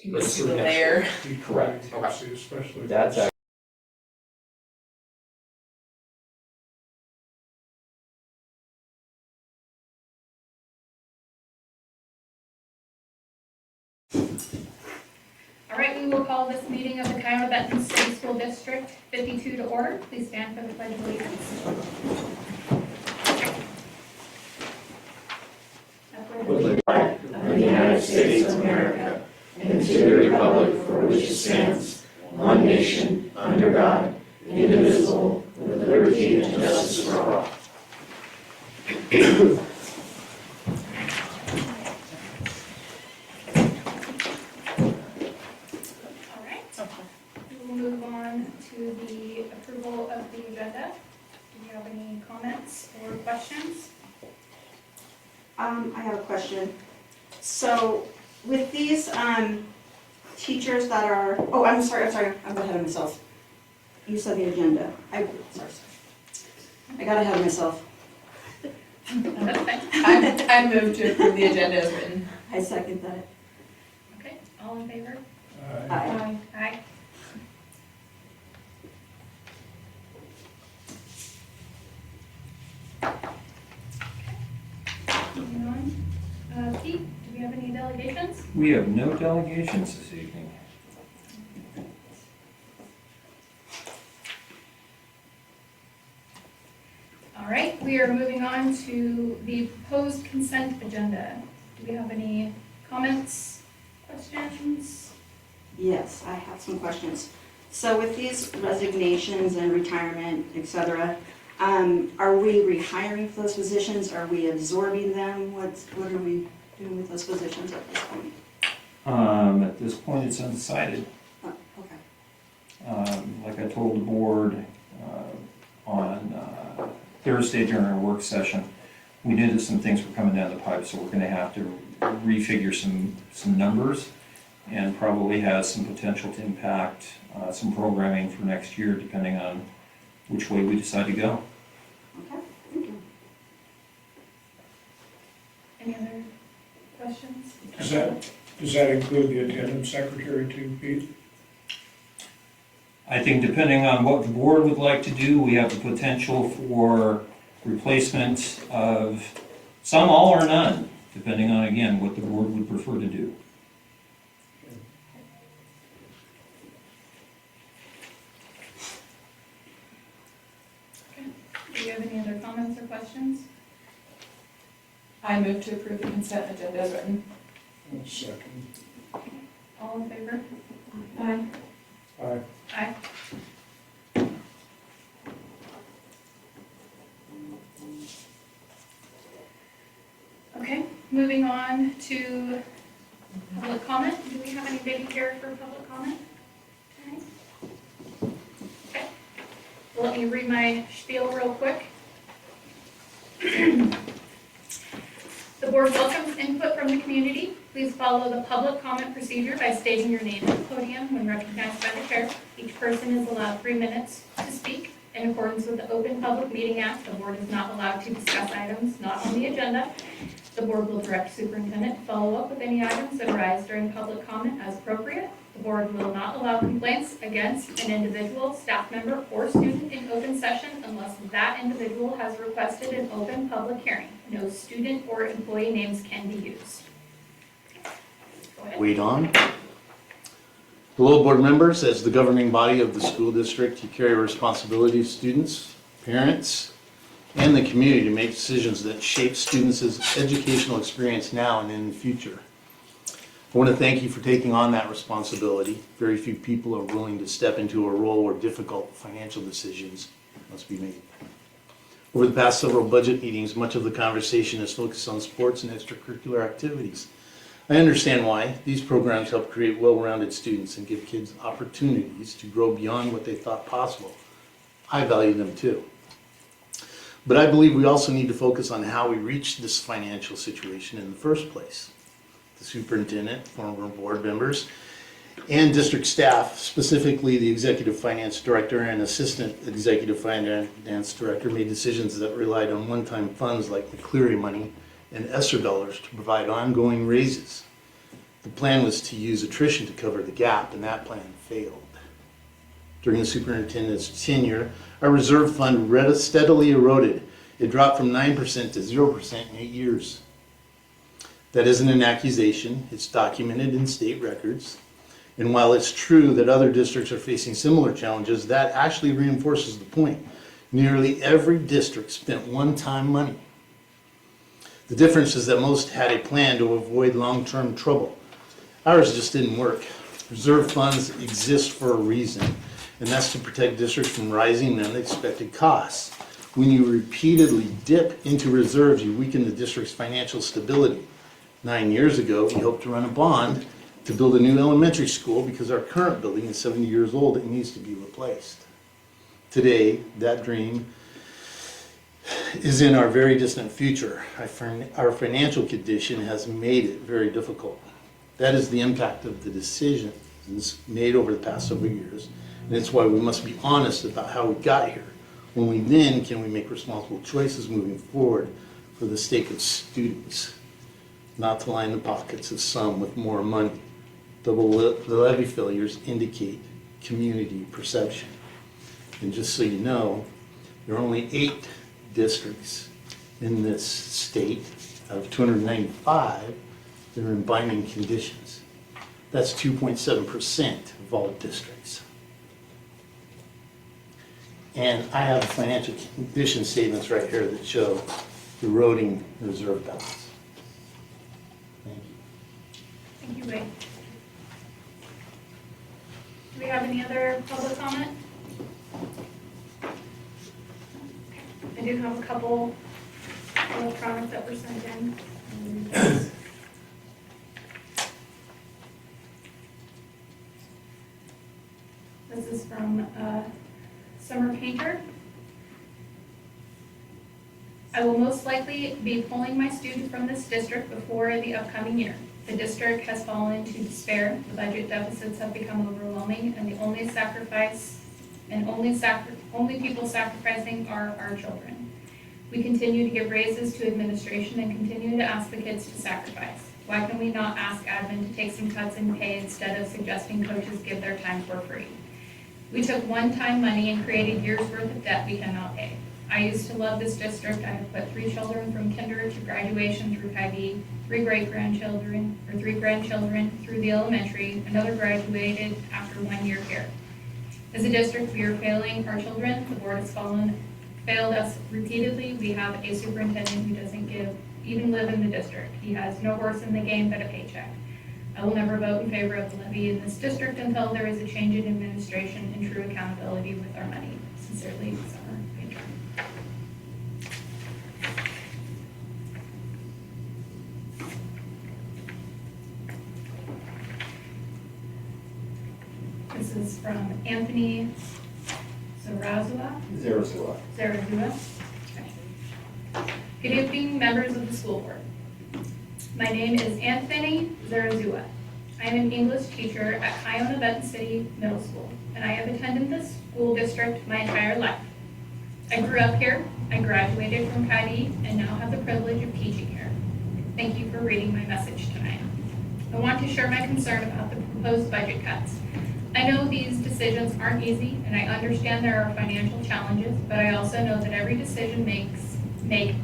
It's through next year. Correct. Okay. Especially. That's actually. All right, we will call this meeting of the Kiowa-Benton City School District 52 to order. Please stand for the Pledge of Allegiance. With the flag of the United States of America and to the republic for which it stands, one nation, under God, indivisible, with liberty and justice for all. All right, we'll move on to the approval of the agenda. Do you have any comments or questions? I have a question. So with these teachers that are, oh, I'm sorry, I'm ahead of myself. You said the agenda. I got ahead of myself. That's fine. I move to approve the agenda as written. I second that. Okay, all in favor? Aye. Aye. Moving on. Pete, do we have any delegations? We have no delegations this evening. All right, we are moving on to the proposed consent agenda. Do we have any comments, questions? Yes, I have some questions. So with these resignations and retirement, et cetera, are we rehiring for those positions? Are we absorbing them? What are we doing with those positions at this point? At this point, it's undecided. Oh, okay. Like I told the board on Thursday during our work session, we knew that some things were coming down the pipe, so we're going to have to refigure some numbers and probably has some potential to impact some programming for next year, depending on which way we decide to go. Okay, thank you. Any other questions? Does that include the attendance secretary too, Pete? I think depending on what the board would like to do, we have the potential for replacement of some, all, or none, depending on, again, what the board would prefer to do. Do you have any other comments or questions? I move to approve the consent agenda as written. Second. All in favor? Aye. Aye. Aye. Okay, moving on to public comment. Do we have anybody here for public comment tonight? Okay, well, let me read my spiel real quick. The board welcomes input from the community. Please follow the public comment procedure by stating your name at the podium when recognized by the chair. Each person is allowed 3 minutes to speak. In accordance with the Open Public Meeting Act, the board is not allowed to discuss items not on the agenda. The board will direct superintendent to follow up with any items that arise during public comment as appropriate. The board will not allow complaints against an individual, staff member, or student in open session unless that individual has requested an open public hearing. No student or employee names can be used. Go ahead. Wait on. Hello, board members. As the governing body of the school district, you carry a responsibility to students, parents, and the community to make decisions that shape students' educational experience now and in the future. I want to thank you for taking on that responsibility. Very few people are willing to step into a role where difficult financial decisions must be made. Over the past several budget meetings, much of the conversation has focused on sports and extracurricular activities. I understand why. These programs help create well-rounded students and give kids opportunities to grow beyond what they thought possible. I value them too. But I believe we also need to focus on how we reached this financial situation in the first place. The superintendent, former board members, and district staff, specifically the executive finance director and assistant executive finance director, made decisions that relied on one-time funds like McCleary money and ESSER dollars to provide ongoing raises. The plan was to use attrition to cover the gap, and that plan failed. During the superintendent's tenure, our reserve fund steadily eroded. It dropped from 9% to 0% in 8 years. That isn't an accusation. It's documented in state records. And while it's true that other districts are facing similar challenges, that actually reinforces the point. Nearly every district spent one-time money. The difference is that most had a plan to avoid long-term trouble. Ours just didn't work. Reserve funds exist for a reason, and that's to protect districts from rising and unexpected costs. When you repeatedly dip into reserves, you weaken the district's financial stability. 9 years ago, we hoped to run a bond to build a new elementary school because our current building is 70 years old and needs to be replaced. Today, that dream is in our very distant future. Our financial condition has made it very difficult. That is the impact of the decisions made over the past several years, and it's why we must be honest about how we got here. Only then can we make responsible choices moving forward for the sake of students, not to line the pockets of some with more money. The levy failures indicate community perception. And just so you know, there are only 8 districts in this state out of 295 that are in binding conditions. That's 2.7% of all districts. And I have financial condition statements right here that show eroding reserve balance. Thank you. Thank you, Wade. Do we have any other public comment? I do have a couple electronic that were sent in. This is from Summer Painter. I will most likely be pulling my student from this district before the upcoming year. The district has fallen into despair, the budget deficits have become overwhelming, and the only people sacrificing are our children. We continue to give raises to administration and continue to ask the kids to sacrifice. Why can we not ask admin to take some cuts in pay instead of suggesting coaches give their time for free? We took one-time money and created years' worth of debt we cannot pay. I used to love this district. I have put 3 children from kinder to graduation through Hy-Vee, 3 grandchildren through the elementary, another graduated after 1 year here. As a district, we are failing our children. The board has failed us repeatedly. We have a superintendent who doesn't even live in the district. He has no horse in the game but a paycheck. I will never vote in favor of the levy in this district until there is a change in administration and true accountability with our money. Sincerely, Summer Painter. This is from Anthony Zarazua. Okay. Good evening, members of the school board. My name is Anthony Zarazua. I am an English teacher at Kiona Benton City Middle School, and I have attended this school district my entire life. I grew up here, I graduated from Hy-Vee, and now have the privilege of teaching here. Thank you for reading my message tonight. I want to share my concern about the proposed budget cuts. I know these decisions aren't easy, and I understand there are financial challenges, but I also know that every decision we make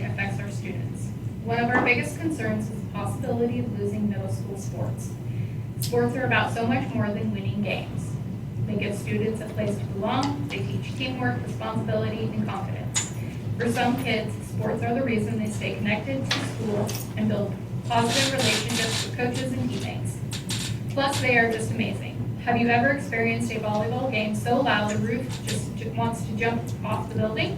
affects our students. One of our biggest concerns is the possibility of losing middle school sports. Sports are about so much more than winning games. They give students a place to belong, they teach teamwork, responsibility, and confidence. For some kids, sports are the reason they stay connected to school and build positive relationships with coaches and teammates. Plus, they are just amazing. Have you ever experienced a volleyball game so loud the roof just wants to jump off the building?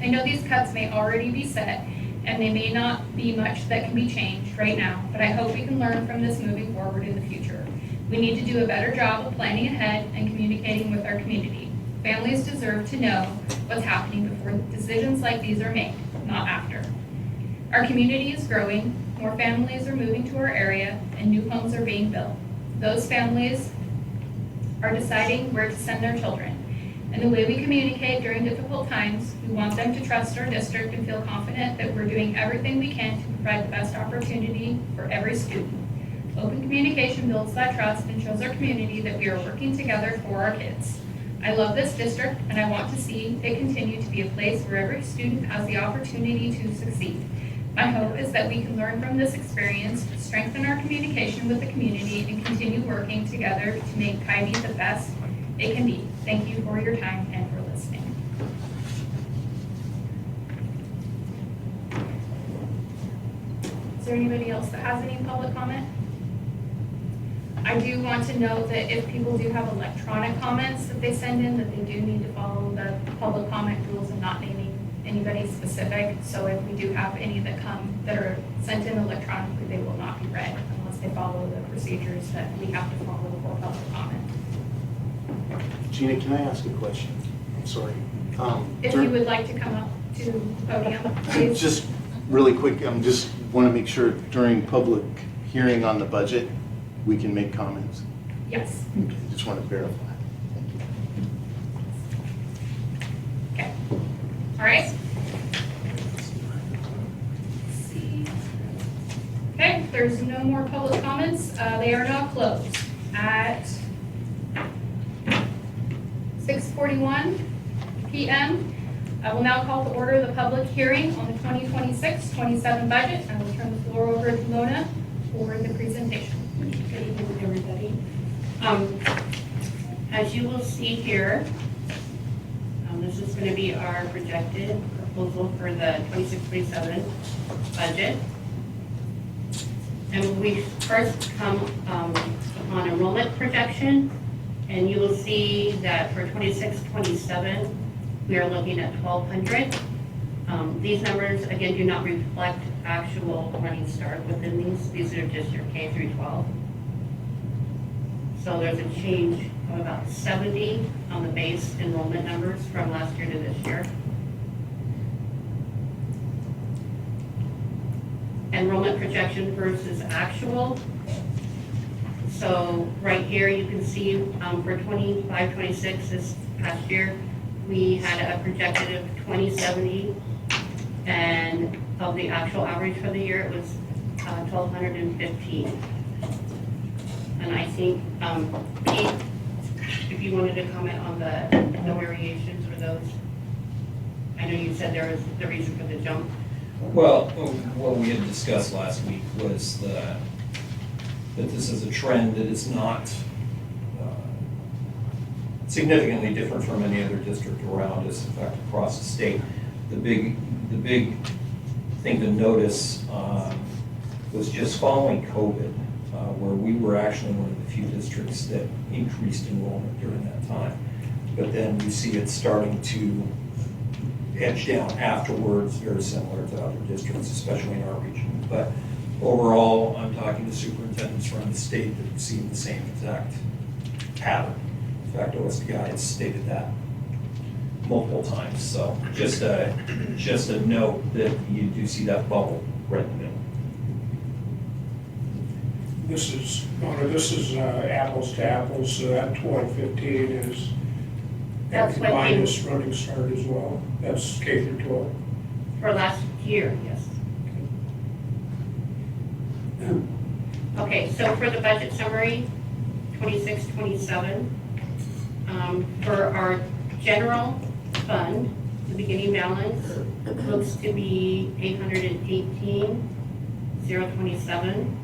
I know these cuts may already be set, and they may not be much that can be changed right now, but I hope we can learn from this moving forward in the future. We need to do a better job of planning ahead and communicating with our community. Families deserve to know what's happening before decisions like these are made, not after. Our community is growing, more families are moving to our area, and new homes are being built. Those families are deciding where to send their children, and the way we communicate during difficult times. We want them to trust our district and feel confident that we're doing everything we can to provide the best opportunity for every student. Open communication builds that trust and shows our community that we are working together for our kids. I love this district, and I want to see it continue to be a place where every student has the opportunity to succeed. My hope is that we can learn from this experience, strengthen our communication with the community, and continue working together to make Kylie the best it can be. Thank you for your time and for listening. Is there anybody else that has any public comment? I do want to note that if people do have electronic comments that they send in, that they do need to follow the public comment rules and not naming anybody specific. So if we do have any that come, that are sent in electronically, they will not be read unless they follow the procedures that we have to follow for public comment. Gina, can I ask a question? I'm sorry. If you would like to come up to the podium, please. Just really quick, just want to make sure during public hearing on the budget, we can make comments. Yes. Okay, just want to verify. Thank you. Okay. All right. Let's see. Okay, there's no more public comments. They are now closed at 6:41 p.m. I will now call to order the public hearing on the 2026-27 budget. I will turn the floor over to Mona for the presentation. Good evening, everybody. As you will see here, this is going to be our projected proposal for the 26-27 budget. And we first come upon enrollment projection, and you will see that for 26-27, we are looking at 1,200. These numbers, again, do not reflect actual running start within these. These are just your K through 12. So there's a change of about 70 on the base enrollment numbers from last year to this year. Enrollment projection versus actual. So right here you can see for 25-26 this past year, we had a projected of 2070, and of the actual average for the year, it was 1,215. And I think, Pete, if you wanted to comment on the variations or those, I know you said there was the reason for the jump. Well, what we had discussed last week was that this is a trend that is not significantly different from any other district around us, in fact, across the state. The big thing to notice was just following COVID, where we were actually one of the few districts that increased enrollment during that time. But then we see it starting to edge down afterwards, very similar to other districts, especially in our region. But overall, I'm talking to superintendents around the state that have seen the same exact pattern. In fact, OSDI has stated that multiple times. So just a note that you do see that bubble right in the middle. This is apples to apples, so that 1215 is That's what minus running start as well. That's K through 12. For last year, yes. Okay, so for the budget summary, 26-27, for our general fund, the beginning balance looks to be 818,027.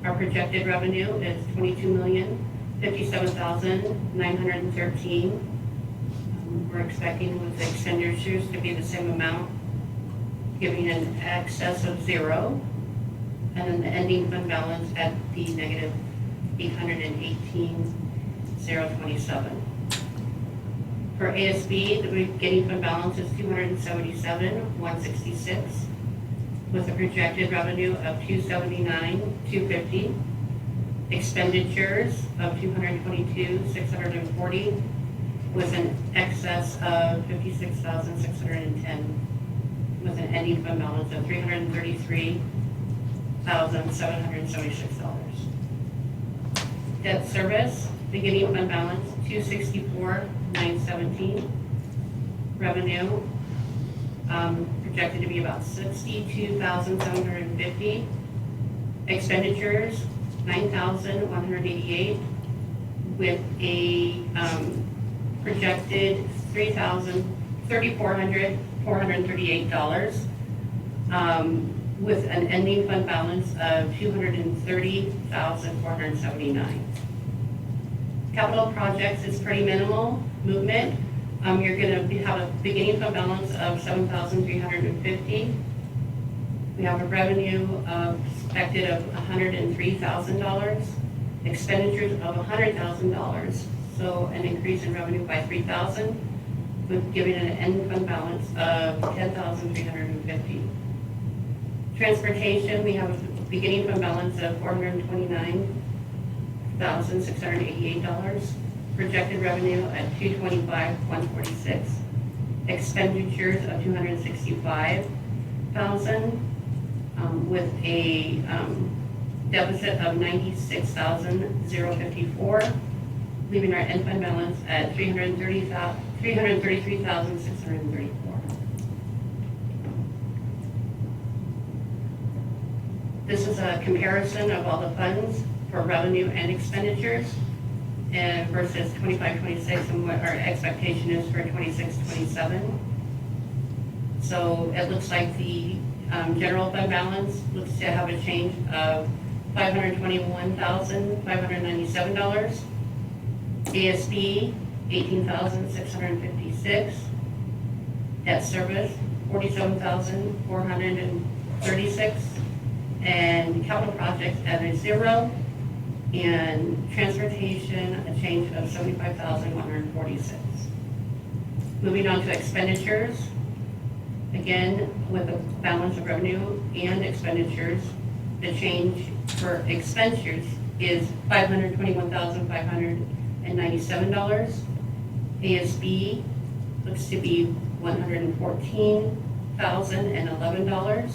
Our projected revenue is 22,057,913. We're expecting with the expenditures to be the same amount, giving an excess of 0. And then the ending fund balance at the negative 818,027. For ASB, the beginning fund balance is 277,166, with a projected revenue of 279,250, expenditures of 222,640, with an excess of 56,610, with an ending fund balance of $333,776. Debt service, beginning fund balance 264,917, revenue, projected to be about 62,750. Expenditures, 9,188, with a projected $438, with an ending fund balance of 230,479. Capital projects is pretty minimal movement. You're going to have a beginning fund balance of 7,350. We have a revenue expected of $103,000, expenditures of $100,000, so an increase in revenue by $3,000, with giving an end fund balance of $10,350. Transportation, we have a beginning fund balance of $429,688, projected revenue at $225,146, expenditures of $265,000, with a deficit of $96,054, leaving our end fund balance at $333,634. This is a comparison of all the funds for revenue and expenditures, and versus 25-26 and what our expectation is for 26-27. So it looks like the general fund balance looks to have a change of $521,597. ASB, $18,656. Debt service, $47,436. And capital projects at a 0. And transportation, a change of $75,146. Moving on to expenditures. Again, with a balance of revenue and expenditures, the change for expenditures is $521,597. ASB looks to be $114,011.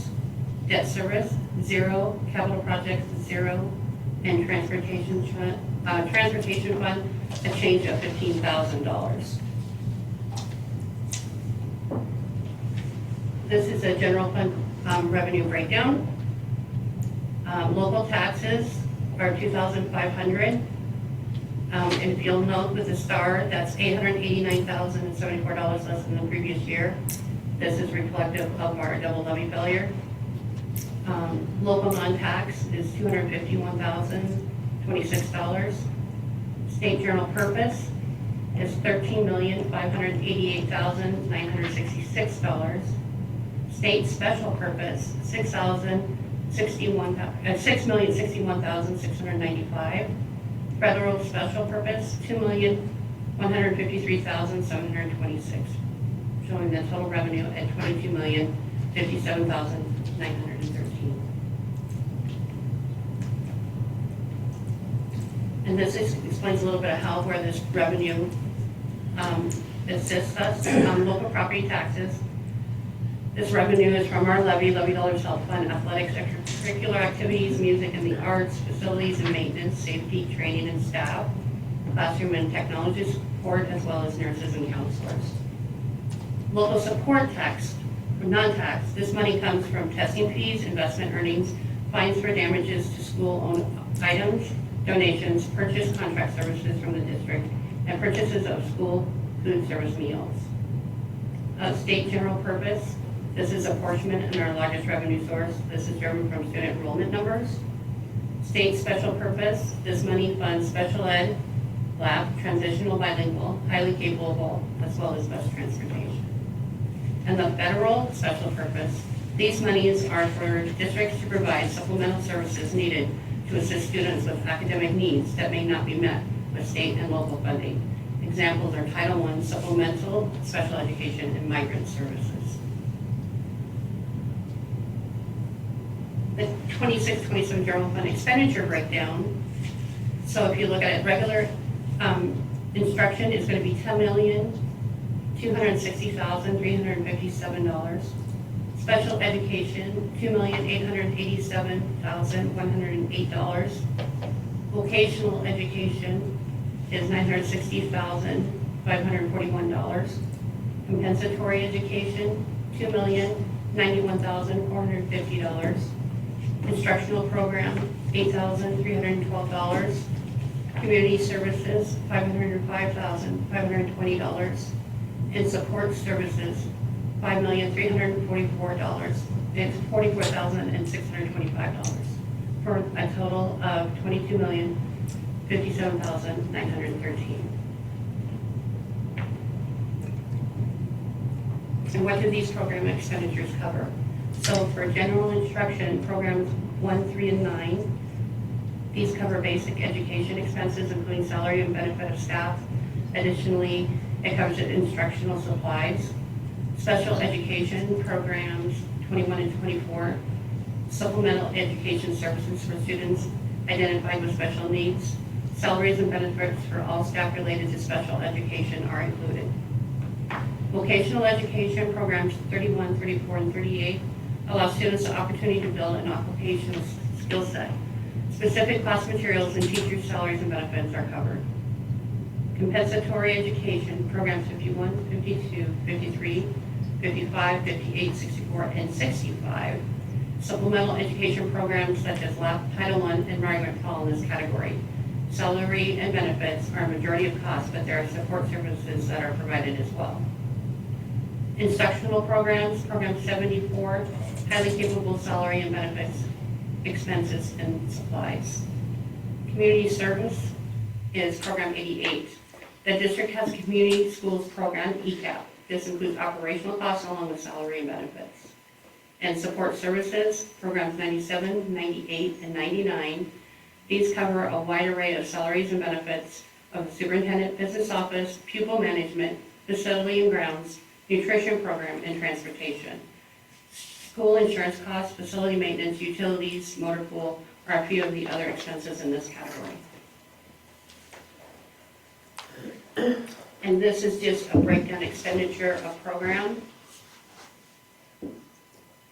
Debt service, 0. Capital projects, 0. And transportation fund, a change of $15,000. This is a general fund revenue breakdown. Local taxes are $2,500. And if you'll note with the star, that's $889,074 less than the previous year. This is reflective of our double levy failure. Local non-tax is $251,026. State general purpose is $13,588,966. State special purpose, $6,061,695. Federal special purpose, $2,153,726, showing the total revenue at $22,057,913. And this explains a little bit of where this revenue assists us. Local property taxes. This revenue is from our levy dollars help fund athletics, extracurricular activities, music and the arts, facilities and maintenance, safety, training and staff, classroom and technology support, as well as nurses and counselors. Local support tax, or non-tax, this money comes from testing fees, investment earnings, fines for damages to school-owned items, donations, purchase contract services from the district, and purchases of school food service meals. State general purpose, this is apportionment and our largest revenue source. This is driven from student enrollment numbers. State special purpose, this money funds special ed, lab, transitional bilingual, highly capable, as well as bus transportation. And the federal special purpose, these monies are for districts to provide supplemental services needed to assist students with academic needs that may not be met with state and local funding. Examples are Title I supplemental, special education, and migrant services. The 26-27 general fund expenditure breakdown. So if you look at it, regular instruction is going to be $10,260,357. Special education, $2,887,108. Vocational education is $960,541. Compensatory education, $2,091,450. Instructional program, $8,312. Community services, $505,520. And support services, $44,625, for a total of $22,057,913. And what do these program expenditures cover? So for general instruction, programs 1, 3, and 9, these cover basic education expenses, including salary and benefit of staff. Additionally, it covers instructional supplies, special education programs 21 and 24, supplemental education services for students identified with special needs. Salaries and benefits for all staff related to special education are included. Vocational education programs 31, 34, and 38 allow students the opportunity to build an occupational skill set. Specific class materials and teachers' salaries and benefits are covered. Compensatory education programs 51, 52, 53, 55, 58, 64, and 65. Supplemental education programs such as Title I environment fall in this category. Salary and benefits are a majority of costs, but there are support services that are provided as well. Instructional programs, program 74, highly capable salary and benefits, expenses, and supplies. Community service is program 88. The district has a community schools program, ECAP. This includes operational costs along with salary and benefits. And support services, programs 97, 98, and 99. These cover a wide array of salaries and benefits of the superintendent, business office, pupil management, facility and grounds, nutrition program, and transportation. School insurance costs, facility maintenance, utilities, motor pool are a few of the other expenses in this category. And this is just a breakdown expenditure of program.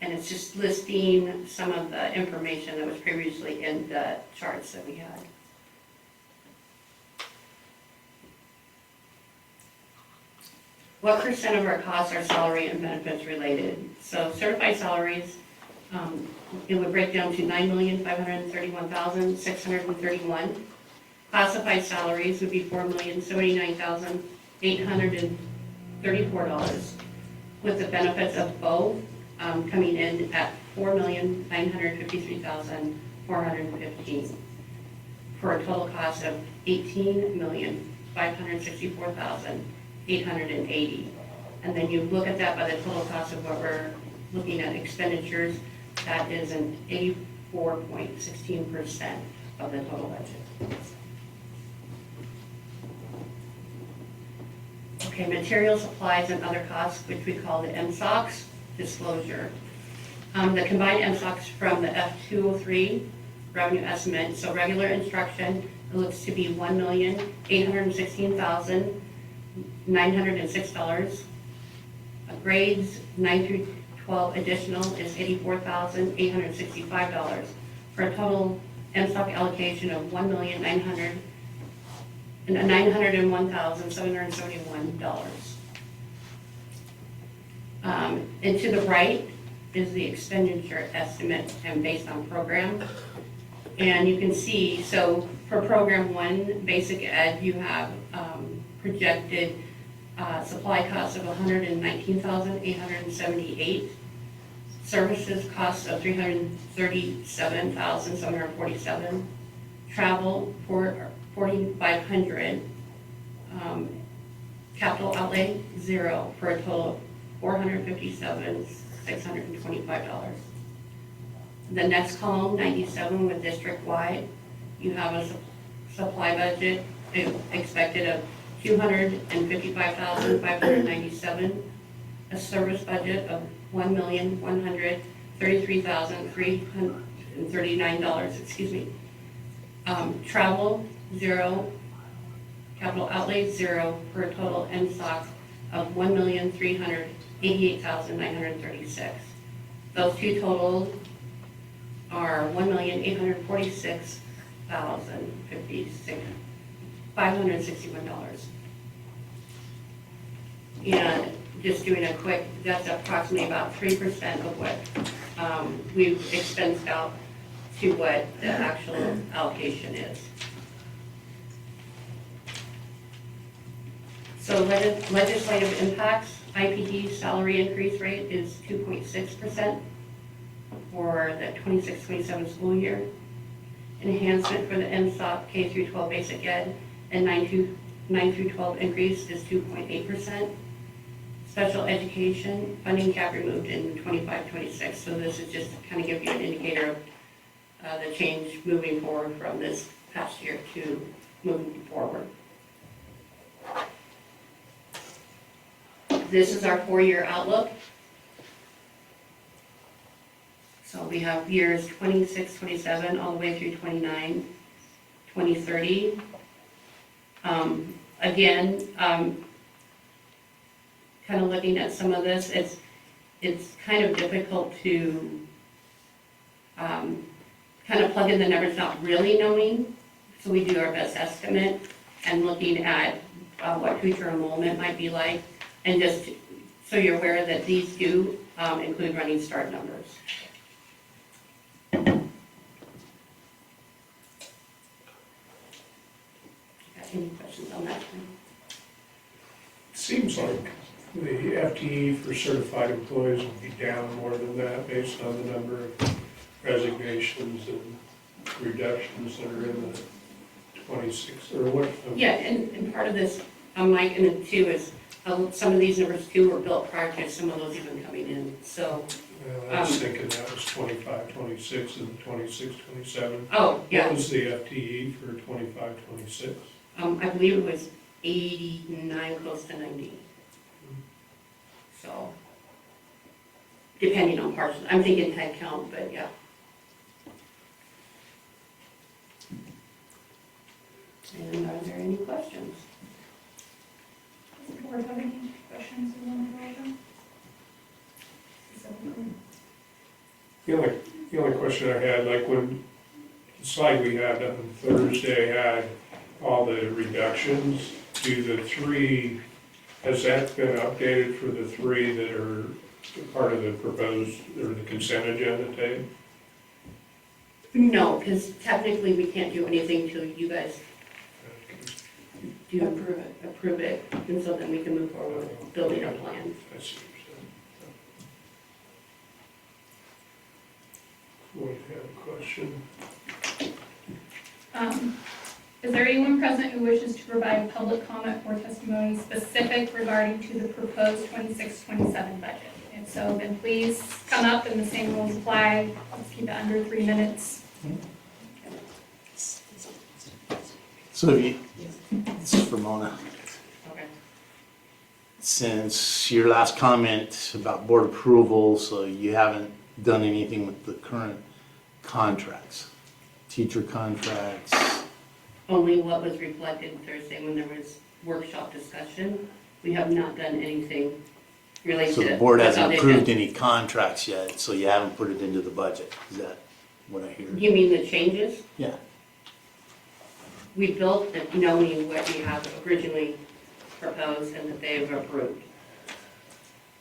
And it's just listing some of the information that was previously in the charts that we had. What percent of our costs are salary and benefits related? So certified salaries, it would break down to $9,531,631. Classified salaries would be $4,079,834, with the benefits of both coming in at $4,953,415, for a total cost of $18,564,880. And then you look at that by the total cost of what we're looking at expenditures, that is an 84.16% of the total budget. Okay, material supplies and other costs, which we call the MSOCs, disclosure. The combined MSOCs from the F203 revenue estimate, so regular instruction, it looks to be $1,816,906. Grades 9 through 12 additional is $84,865, for a total MSOC allocation of $901,771. And to the right is the expenditure estimate and based on program. And you can see, so for program 1, basic ed, you have projected supply costs of $119,878, services costs of $337,747, travel for $4,500, capital outlay 0, for a total of $457,625. The next column, 97, with district-wide, you have a supply budget expected of $255,597, a service budget of $1,133,339, travel 0, capital outlay 0, for a total MSOC of $1,388,936. Those two totals are $1,846,561. And just doing a quick, that's approximately about 3% of what we've expensed out to what the actual allocation is. So legislative impacts, IPD salary increase rate is 2.6% for the 26-27 school year. Enhancement for the MSOP K through 12 basic ed and 9 through 12 increase is 2.8%. Special education funding cap removed in 25-26. So this is just to kind of give you an indicator of the change moving forward from this past year to moving forward. This is our 4-year outlook. So we have years 26, 27, all the way through 29, 2030. Again, kind of looking at some of this, it's kind of difficult to kind of plug in the numbers, not really knowing. So we do our best estimate and looking at what future enrollment might be like. And just so you're aware that these do include running start numbers. Any questions on that? Seems like the FTE for certified employees will be down more than that based on the number of resignations and reductions that are in the 26, or what? Yeah, and part of this, Mike, and then too, is some of these numbers too were built prior to some of those even coming in, so. I was thinking that was 25, 26, and 26, 27. Oh, What yeah, was the FTE for 25, 26? I believe it was 89, close to 90. So, depending on parts, I'm thinking head count, but yeah. And are there any questions? Does the board have any questions you want to go over? The only question I had, like when the slide we had on Thursday had all the reductions, do the 3, has that been updated for the 3 that are part of the proposed, or the consent agenda today? No, because technically we can't do anything till you guys do approve it, and so then we can move forward with building our plan. I see what you're saying. We have a question. Is there anyone present who wishes to provide public comment or testimony specific regarding to the proposed 26-27 budget? If so, then please come up and the same rules apply. Let's keep it under 3 minutes. So if you, this is for Mona. Okay. Since your last comment about board approval, so you haven't done anything with the current contracts, teacher contracts? Only what was reflected Thursday when there was workshop discussion. We have not done anything related to. So the board hasn't approved any contracts yet, so you haven't put it into the budget. Is that what I hear? You mean the changes? Yeah. We built it knowing what we have originally proposed and that they have approved.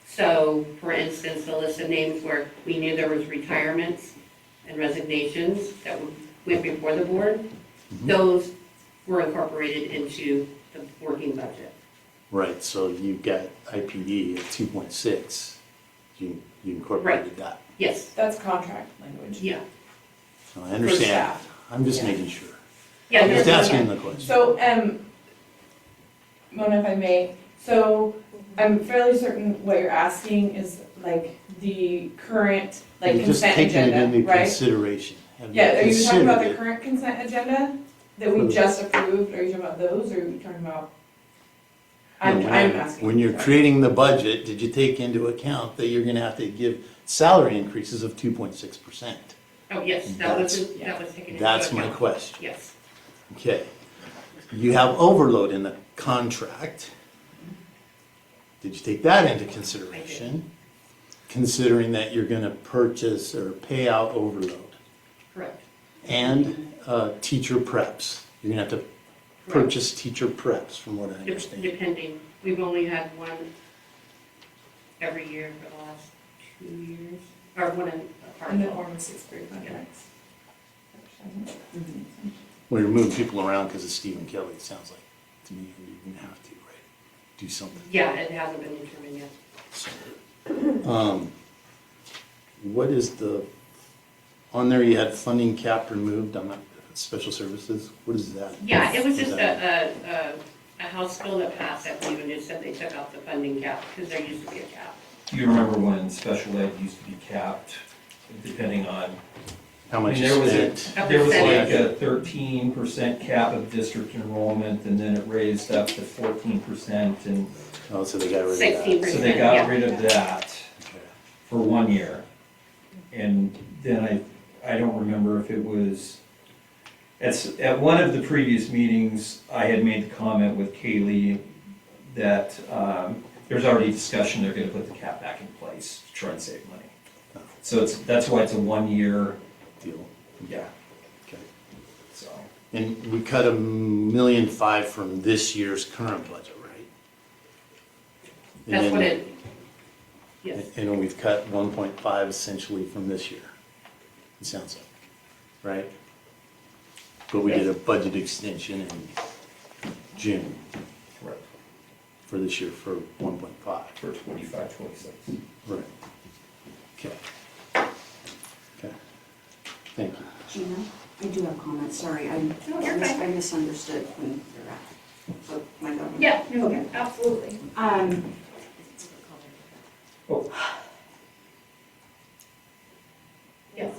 So, for instance, the list of names where we knew there was retirements and resignations that went before the board, those were incorporated into the working budget. Right, so you've got IPD at 2.6. You incorporated that. Yes, That's contract language. yeah. So I understand. staff. I'm just Yeah. making sure. Yeah, Just that's- asking the question. So, Mona, if I may, so I'm fairly certain what you're asking is like the current, like You're just consent taking it agenda, into right? consideration. Have Yeah, are you talking about the considered it? current consent agenda that For we the- just approved? Are you talking about those, or are you talking about? Yeah, I'm when asking. When you're sorry. creating the budget, did you take into account that you're gonna have to give salary increases of 2.6%? Oh, yes, that was taken into account. That's my question. Yes, Okay. You have overload in the contract. Did you take that into consideration? Considering that you're gonna purchase or pay out overload. correct. And teacher preps. You're gonna have to purchase teacher preps, from what I understand. Depending, we've only had one every year for the last 2 years, or one in In the partial. form of sixth grade contracts. We remove people around because of Stephen Kelly, it sounds like, to me, you're gonna have to, right? Do something. Yeah, it hasn't been determined yet. What is on there you had funding cap removed, I'm not, special services, what is that? Yeah, it was What is just that? a House bill that passed, I believe, and it said they took out the funding cap, because there used to be a cap. You remember when special ed used to be capped, depending on, How much I mean, you there was spent? there was like a 13% cap of district enrollment, and then it raised up to 14%, and Oh, so they got rid of that. 16%. so they got Yeah. rid of that Okay. for 1 year. And then I don't remember if it was, at one of the previous meetings, I had made the comment with Kaylee that there's already discussion, they're gonna put the cap back in place to try and save money. So that's why it's a 1 year, Deal. yeah, Okay. so. And we cut $1.5 million from this year's current budget, right? And That's then- what it, yes. And then we've cut 1.5 essentially from this year, it sounds like, right? But we did a budget extension in June Correct. for this year for 1.5. For 25, 26. Right. Okay. Okay. Thank you. Gina, I do have comments, sorry, I No, you're fine. I misunderstood when you're at, so my government. Yeah, no, Okay. absolutely. Yes.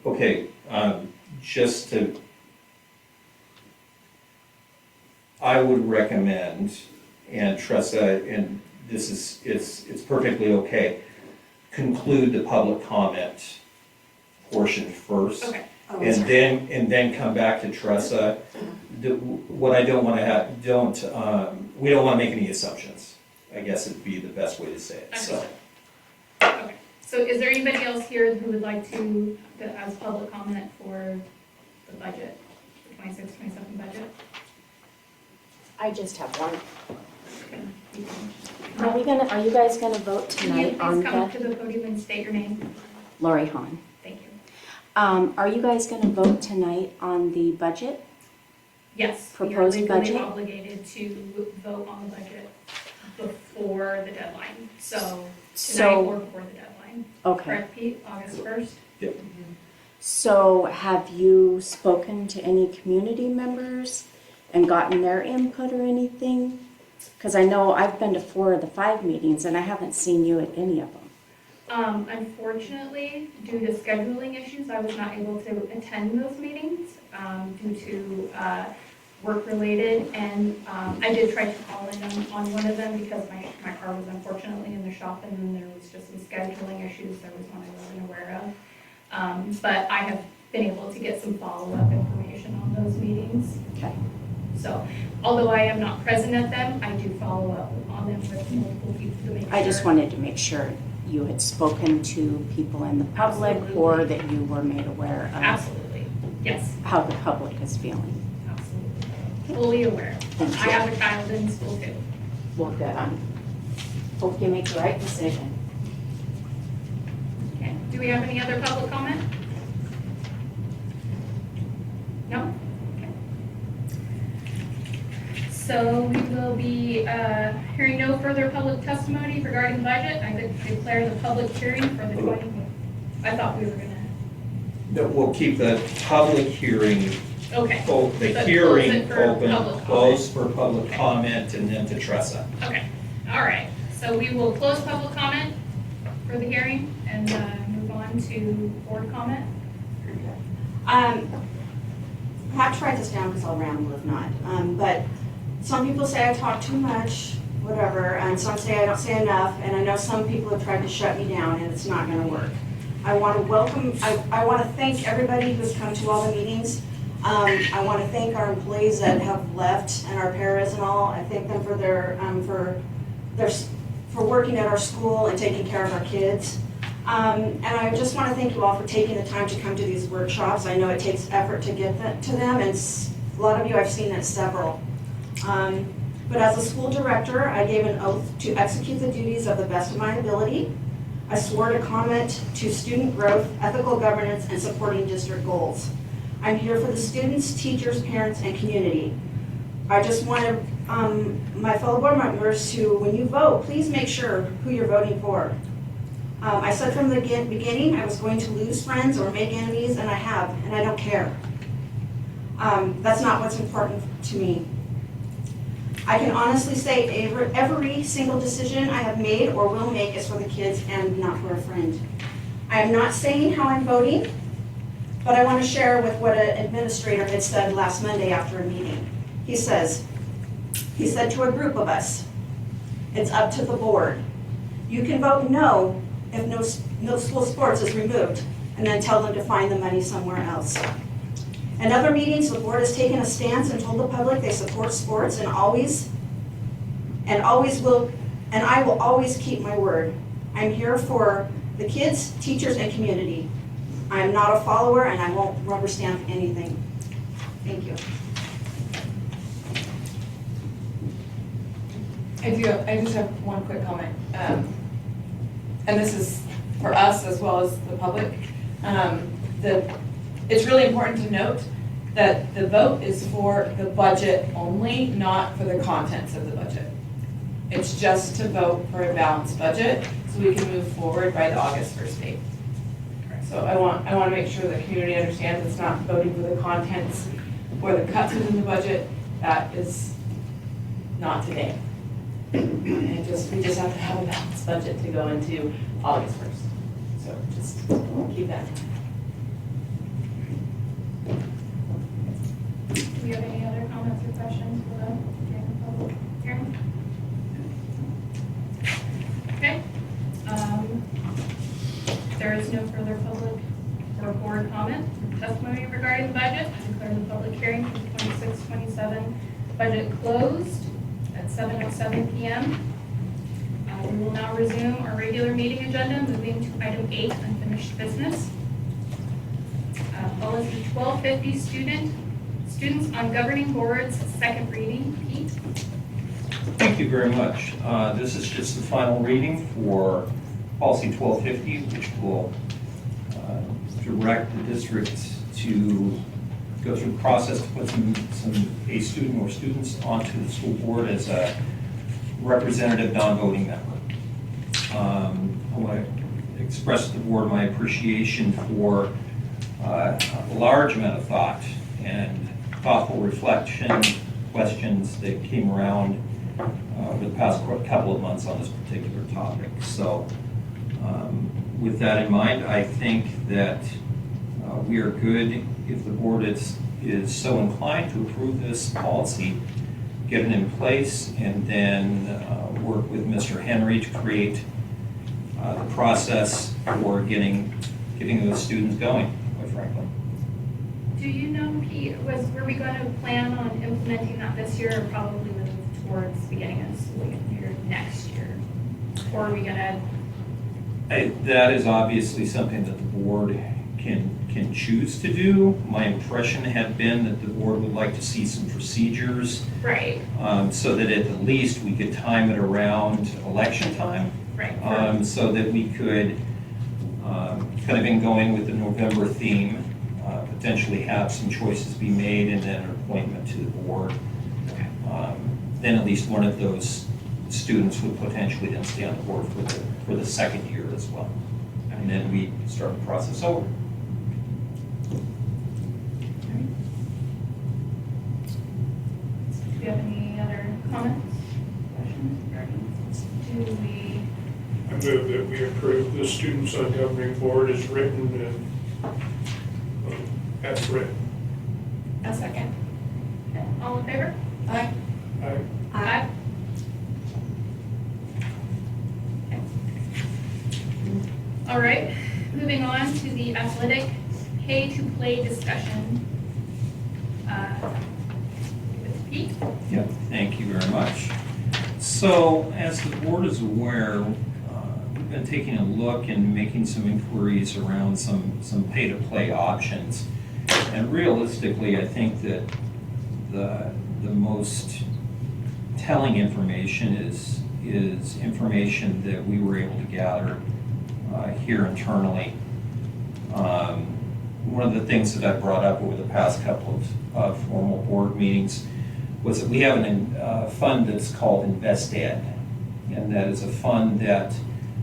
Okay, just to, I would recommend, and Tressa, and this is, it's perfectly okay, conclude the public comment portion first. Okay. Oh, And then come back to Tressa. What I don't wanna have, we don't wanna make any assumptions, I guess would be the best way to say it, so. Understood. Okay, so is there anybody else here who would like to as public comment for the budget, the 26, 27 budget? I just have one. You can- Are you guys gonna vote Can you tonight on please come the, to the podium and state your name? Lori Hahn? Thank you. Are you guys gonna vote tonight on the budget? Yes, we are Proposed legally budget? obligated to vote on the budget before the deadline, so tonight So, or before the deadline. okay. Correct, Pete? August 1st? So have you spoken to any community members and gotten their input or anything? Because I know I've been to 4 of the 5 meetings and I haven't seen you at any of them. Unfortunately, due to scheduling issues, I was not able to attend those meetings due to work-related, and I did try to call in on one of them because my car was unfortunately in the shop, and then there was just some scheduling issues. There was one I wasn't aware of. But I have been able to get some follow-up information on those meetings. Okay. So, although I am not present at them, I do follow up on them with multiple people to make sure. I just wanted to make sure you had spoken to people in the public or that you were made aware of Absolutely, yes, how the public is feeling. absolutely. Fully aware. Thank I you. have a child in school too. Well, good. Hope you make the right decision. Okay, do we have any other public comment? No? Okay. So we will be hearing no further public testimony regarding the budget. I declare the public hearing for the 20, I thought we were gonna, That we'll keep the public hearing, okay, the But close hearing it for open, public closed for public comment, and then to Tressa. okay, all right. So we will close public comment for the hearing and move on to board comment. I have to write this down because I'll ramble if not. But some people say I talk too much, whatever, and some say I don't say enough, and I know some people have tried to shut me down, and it's not gonna work. I want to welcome, I want to thank everybody who's come to all the meetings. I want to thank our employees that have left and our paras and all. I thank them for for working at our school and taking care of our kids. And I just want to thank you all for taking the time to come to these workshops. I know it takes effort to get to them, and a lot of you I've seen at several. but as a school director, I gave an oath to execute the duties of the best of my ability. I swore to commit to student growth, ethical governance, and supporting district goals. I'm here for the students, teachers, parents, and community. I just want my fellow board members to, when you vote, please make sure who you're voting for. I said from the beginning I was going to lose friends or make enemies, and I have, and I don't care. That's not what's important to me. I can honestly say every single decision I have made or will make is for the kids and not for a friend. I am not saying how I'm voting, but I want to share with what an administrator had said last Monday after a meeting. He said to a group of us, it's up to the board. You can vote no if no school sports is removed, and then tell them to find the money somewhere else. In other meetings, the board has taken a stance and told the public they support sports and I will always keep my word. I'm here for the kids, teachers, and community. I am not a follower and I won't rubber stamp anything. Thank you. I just have one quick comment. And this is for us as well as the public. It's really important to note that the vote is for the budget only, not for the contents of the budget. It's just to vote for a balanced budget so we can move forward by the August 1st date. So I want to make sure the community understands it's not voting for the contents or the cuts within the budget. That is not today. And we just have to have a balanced budget to go into August 1st. So just keep that in mind. Do we have any other comments or questions for during the public hearing? Okay. There is no further public or board comment or testimony regarding the budget. I declare the public hearing for the 26-27 budget closed at 7:07 p.m. We will now resume our regular meeting agenda, moving to item 8, unfinished business. Policy 1250, students on governing boards, second reading. Pete? Thank you very much. This is just the final reading for policy 1250, which will direct the district to go through the process to put a student or students onto the school board as a representative non-voting member. I want to express to the board my appreciation for a large amount of thought and thoughtful reflection, questions that came around over the past couple of months on this particular topic. So with that in mind, I think that we are good if the board is so inclined to approve this policy, get it in place, and then work with Mr. Henry to create the process for getting those students going, quite frankly. Do you know, Pete, were we going to plan on implementing that this year or probably move towards the beginning of the school year next year? Or are we going to? That is obviously something that the board can choose to do. My impression had been that the board would like to see some procedures. Right. So that at the least we could time it around election time. Right. So that we could, kind of in going with the November theme, potentially have some choices be made and then an appointment to the board. Okay. Then at least one of those students would potentially then stay on the board for the second year as well. And then we start the process over. Do you have any other comments, questions regarding this? Do we? I move that we approve the students on governing board as written and as written. A second. Okay. All in favor? Aye. Aye. Okay. All right, moving on to the athletic pay-to-play discussion. With Pete? Yeah, thank you very much. So, as the board is aware, we've been taking a look and making some inquiries around some pay-to-play options. And realistically, I think that the most telling information is information that we were able to gather here internally. One of the things that I brought up over the past couple of formal board meetings was that we have a fund that's called InvestEd, and that is a fund that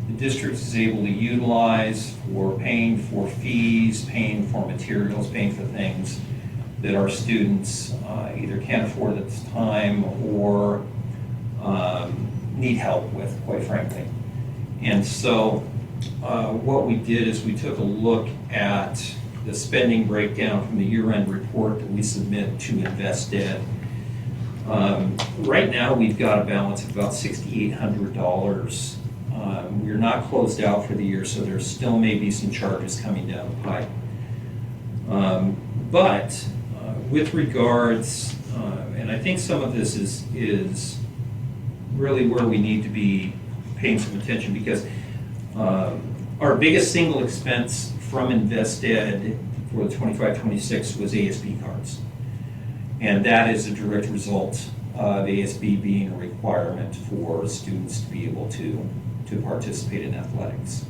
the district is able to utilize for paying for fees, paying for materials, paying for things that our students either can't afford at this time or need help with, quite frankly. And so what we did is we took a look at the spending breakdown from the year-end report that we submit to InvestEd. Right now, we've got a balance of about $6,800. We're not closed out for the year, so there still may be some charges coming down the pipe. But with regards, and I think some of this is really where we need to be paying some attention, because our biggest single expense from InvestEd for the 25-26 was ASB cards. And that is a direct result of ASB being a requirement for students to be able to participate in athletics.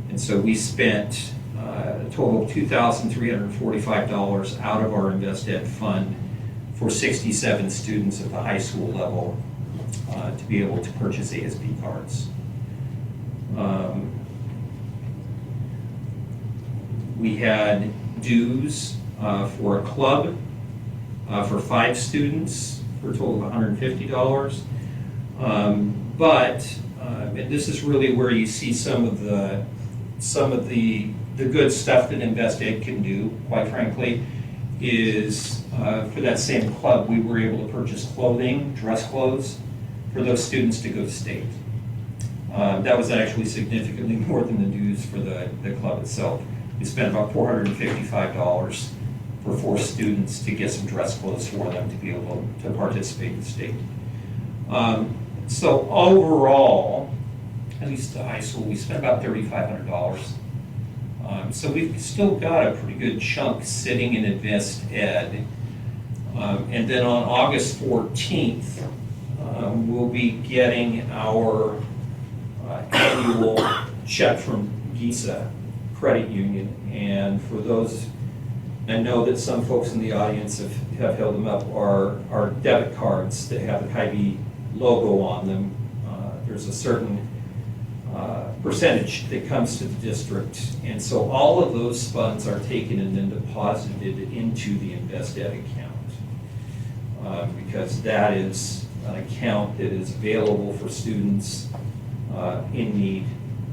And so we spent a total of $2,345 out of our InvestEd fund for 67 students at the high school level to be able to purchase ASB cards. We had dues for a club for 5 students for a total of $150. And this is really where you see some of the good stuff that InvestEd can do, quite frankly, is for that same club, we were able to purchase clothing, dress clothes, for those students to go to state. That was actually significantly more than the dues for the club itself. We spent about $455 for 4 students to get some dress clothes for them to be able to participate in state. So overall, at least to high school, we spent about $3,500. So we've still got a pretty good chunk sitting in InvestEd. And then on August 14th, we'll be getting our annual check from GISA Credit Union. And for those, I know that some folks in the audience have held them up, are debit cards that have the Hy-Vee logo on them. There's a certain percentage that comes to the district. And so all of those funds are taken and then deposited into the InvestEd account. Because that is an account that is available for students in need.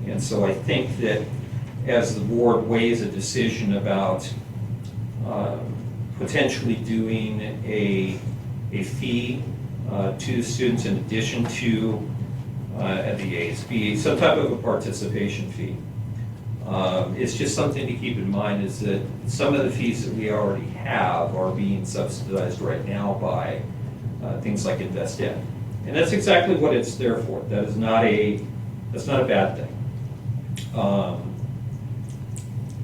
And so I think that as the board weighs a decision about potentially doing a fee to students in addition to at the ASB, some type of a participation fee. It's just something to keep in mind, is that some of the fees that we already have are being subsidized right now by things like InvestEd. And that's exactly what it's there for. That's not a bad thing.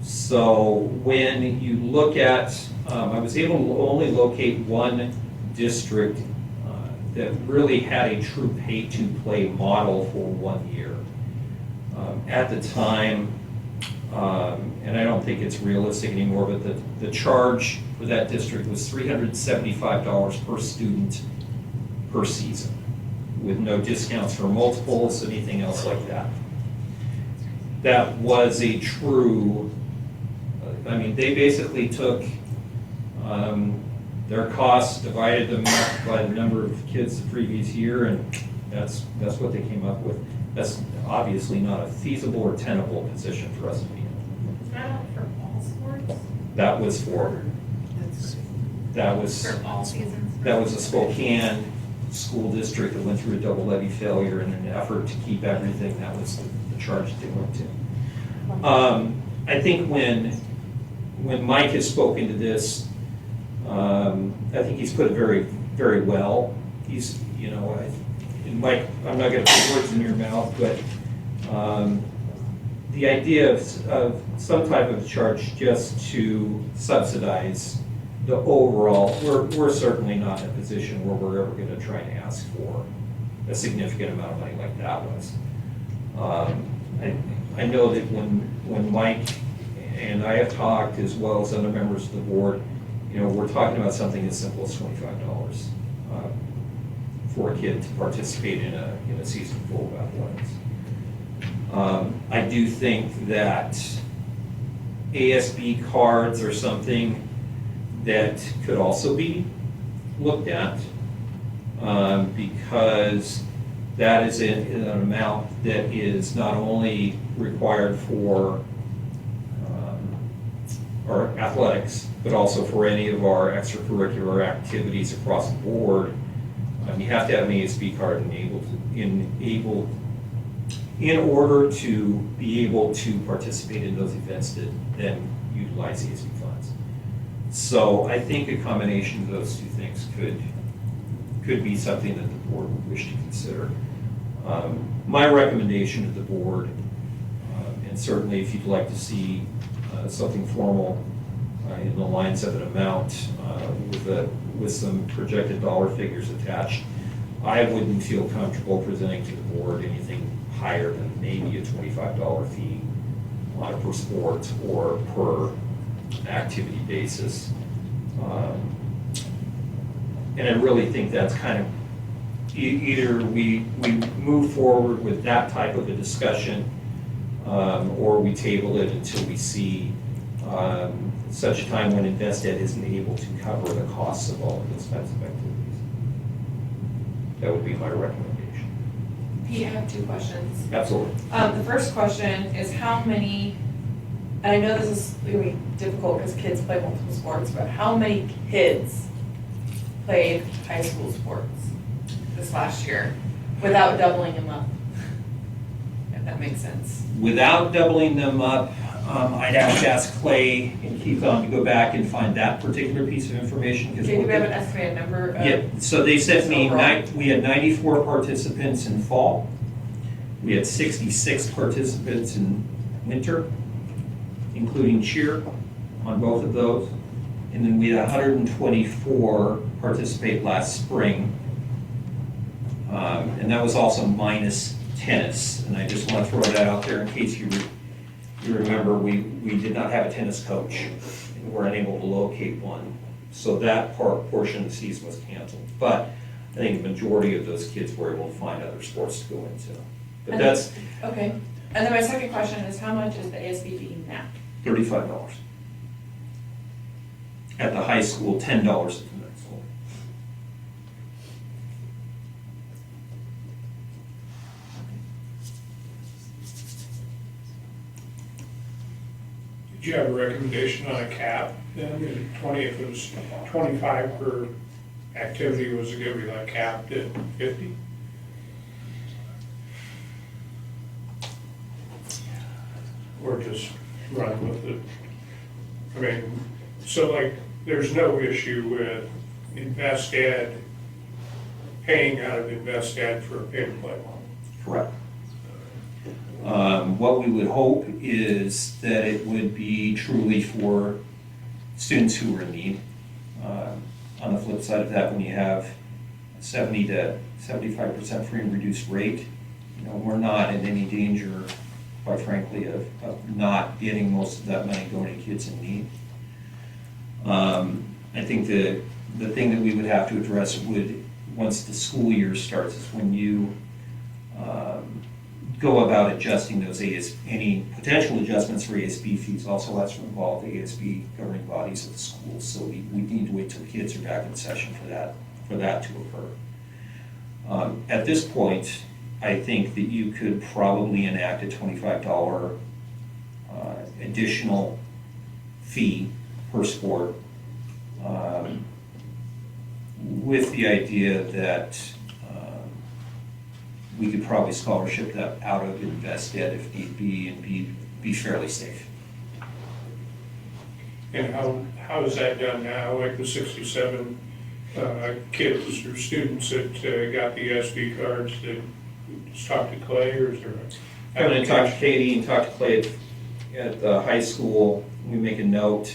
So when you look at, I was able to only locate one district that really had a true pay-to-play model for 1 year. At the time, and I don't think it's realistic anymore, but the charge for that district was $375 per student per season, with no discounts for multiples, anything else like that. That was a true, I mean, they basically took their costs, divided them up by the number of kids the previous year, and that's what they came up with. That's obviously not a feasible or tenable position for us to be in. Is that for all sports? That was for all seasons? That was a Spokane school district that went through a double levy failure in an effort to keep everything. That was the charge that they went to. I think when Mike has spoken to this, I think he's put it very, very well. He's, and Mike, I'm not going to put words in your mouth, but the idea of some type of charge just to subsidize the overall, we're certainly not in a position where we're ever gonna try and ask for a significant amount of money like that was. I know that when Mike and I have talked, as well as other members of the board, you know, we're talking about something as simple as $25 for a kid to participate in a season full of athletics. I do think that ASB cards are something that could also be looked at, because that is an amount that is not only required for our athletics, but also for any of our extracurricular activities across the board. You have to have an ASB card in order to be able to participate in those events that then utilize ASB funds. So I think a combination of those two things could be something that the board would wish to consider. My recommendation to the board, and certainly if you'd like to see something formal in the lines of an amount with some projected dollar figures attached, I wouldn't feel comfortable presenting to the board anything higher than maybe a $25 fee on a per sport or per activity basis. And I really think that's kind of, either we move forward with that type of a discussion, or we table it until we see such a time when InvestEd isn't able to cover the costs of all of those types of activities. That would be my recommendation. Pete, I have two questions. Absolutely. The first question is how many, and I know this is going to be difficult because kids play multiple sports, but how many kids played high school sports this last year without doubling them up? If that makes sense. Without doubling them up, I'd have to ask Clay and Keith on to go back and find that particular piece of information. Okay, do we have an estimated number? Yeah, so they sent me, overall? we had 94 participants in fall. We had 66 participants in winter, including cheer on both of those. And then we had 124 participate last spring. And that was also minus tennis. And I just want to throw that out there in case you remember, we did not have a tennis coach and were unable to locate one. So that portion of the season was canceled. But I think the majority of those kids were able to find other sports to go into. But that's Okay. And then my second question is how much is the ASB fee now? $35. At the high school, $10 at the middle school. Did you have a recommendation on a cap then? 20, if it was 25 per activity, was it gonna be like capped at 50? Or just run with it? I mean, so like, there's no issue with InvestEd, paying out of InvestEd for a pay-to-play one. Correct. What we would hope is that it would be truly for students who are in need. On the flip side of that, when you have 70 to 75% free and reduced rate, you know, we're not in any danger, quite frankly, of not getting most of that money going to kids in need. I think the thing that we would have to address would, once the school year starts, is when you go about adjusting those any potential adjustments for ASB fees also has to involve the ASB governing bodies of the schools. So we need to wait till kids are back in session for that to occur. At this point, I think that you could probably enact a $25 additional fee per sport, with the idea that we could probably scholarship that out of InvestEd if need be, and be fairly safe. And how is that done now, like the 67 kids or students that got the SD cards, that just talk to Clay, or is there? I'm going to talk to Katie and talk to Clay at the high school. We make a note.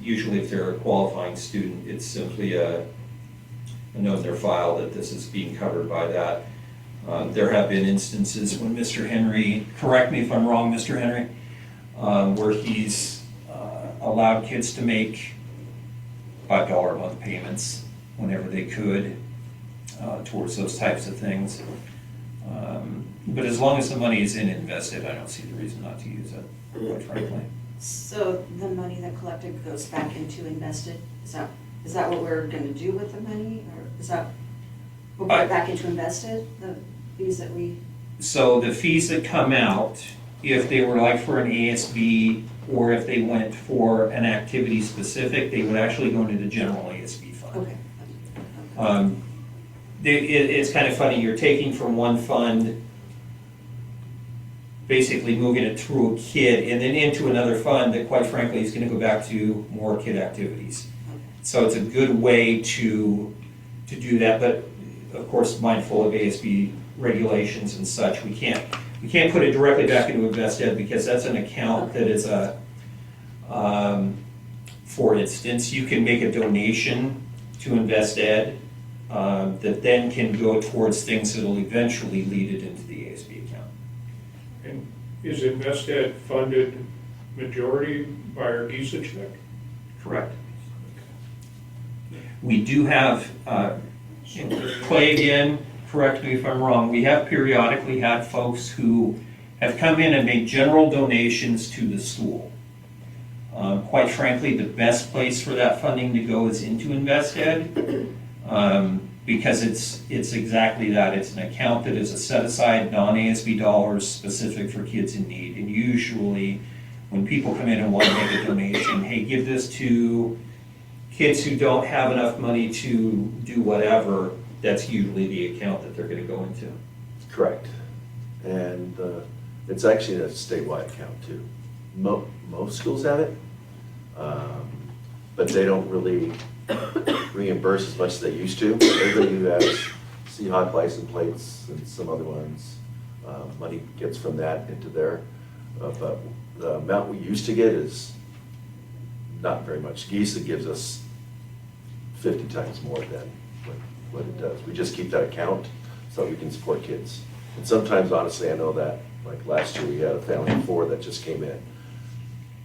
Usually if they're a qualifying student, it's simply a note in their file that this is being covered by that. There have been instances when Mr. Henry, correct me if I'm wrong, Mr. Henry, where he's allowed kids to make $5 a month payments whenever they could towards those types of things. But as long as the money is invested, I don't see the reason not to use it, quite frankly. So the money that collected goes back into invested? Is that what we're gonna do with the money, or is that, we'll put it back into invested, the fees that we? So the fees that come out, if they were like for an ASB, or if they went for an activity specific, they would actually go into the general ASB fund. Okay. It's kind of funny, you're taking from one fund, basically moving it through a kid, and then into another fund that quite frankly is gonna go back to more kid activities. So it's a good way to do that, but of course mindful of ASB regulations and such. We can't put it directly back into InvestEd because that's an account that is for instance, you can make a donation to InvestEd that then can go towards things that'll eventually lead it into the ASB account. And is InvestEd funded majority by our GISA check? Correct. We do have, Clay again, correct me if I'm wrong, we have periodically had folks who have come in and made general donations to the school. Quite frankly, the best place for that funding to go is into InvestEd, because it's exactly that. It's an account that is a set-aside non-ASB dollars specific for kids in need. And usually, when people come in and want to make a donation, hey, give this to kids who don't have enough money to do whatever, that's usually the account that they're going to go into. Correct. And it's actually a statewide account too. Most schools have it, but they don't really reimburse as much as they used to. Everybody who has Seahawk license plates and some other ones, money gets from that into there. But the amount we used to get is not very much. GISA gives us 50 times more than what it does. We just keep that account so we can support kids. And sometimes, honestly, I know that, like last year, we had a family of 4 that just came in,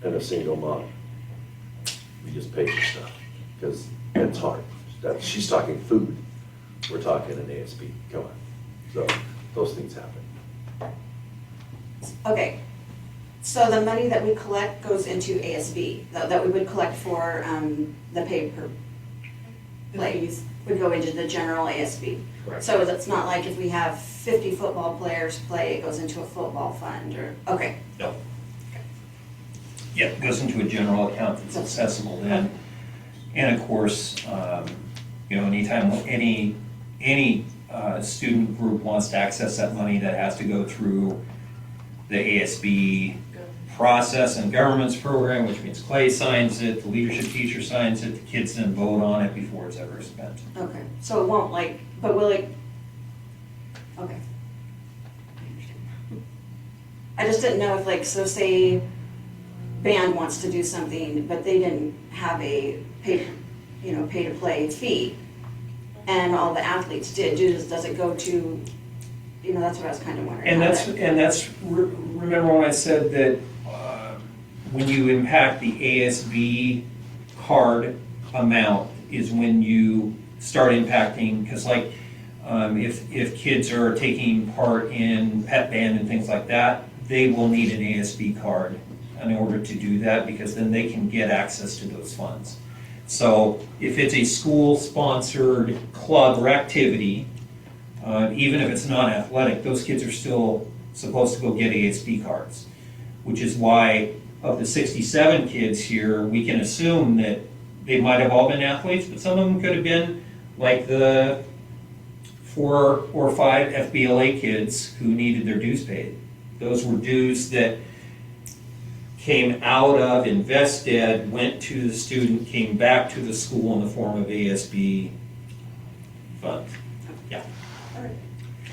and a single mom. We just paid for stuff, because it's hard. She's talking food, we're talking an ASB, come on. So, those things happen. Okay, so the money that we collect goes into ASB, that we would collect for the paper plays, would go into the general ASB. Correct. So it's not like if we have 50 football players play, it goes into a football fund, or, okay. No. Yeah, it goes into a general account that's accessible then. And of course, anytime any student group wants to access that money, that has to go through the ASB process and government's program, which means Clay signs it, the leadership teacher signs it, the kids then vote on it before it's ever spent. Okay, so it won't but will it, okay. I just didn't know if so say band wants to do something, but they didn't have a pay to play fee, and all the athletes did, does it go to, that's what I was kind of wondering. Remember when I said that when you impact the ASB card amount is when you start impacting, because if kids are taking part in pep band and things like that, they will need an ASB card in order to do that, because then they can get access to those funds. So if it's a school-sponsored club or activity, even if it's non-athletic, those kids are still supposed to go get ASB cards, which is why of the 67 kids here, we can assume that they might have all been athletes, but some of them could have been like the 4 or 5 FBLA kids who needed their dues paid. Those were dues that came out of InvestEd, went to the student, came back to the school in the form of ASB funds. Yeah. All right.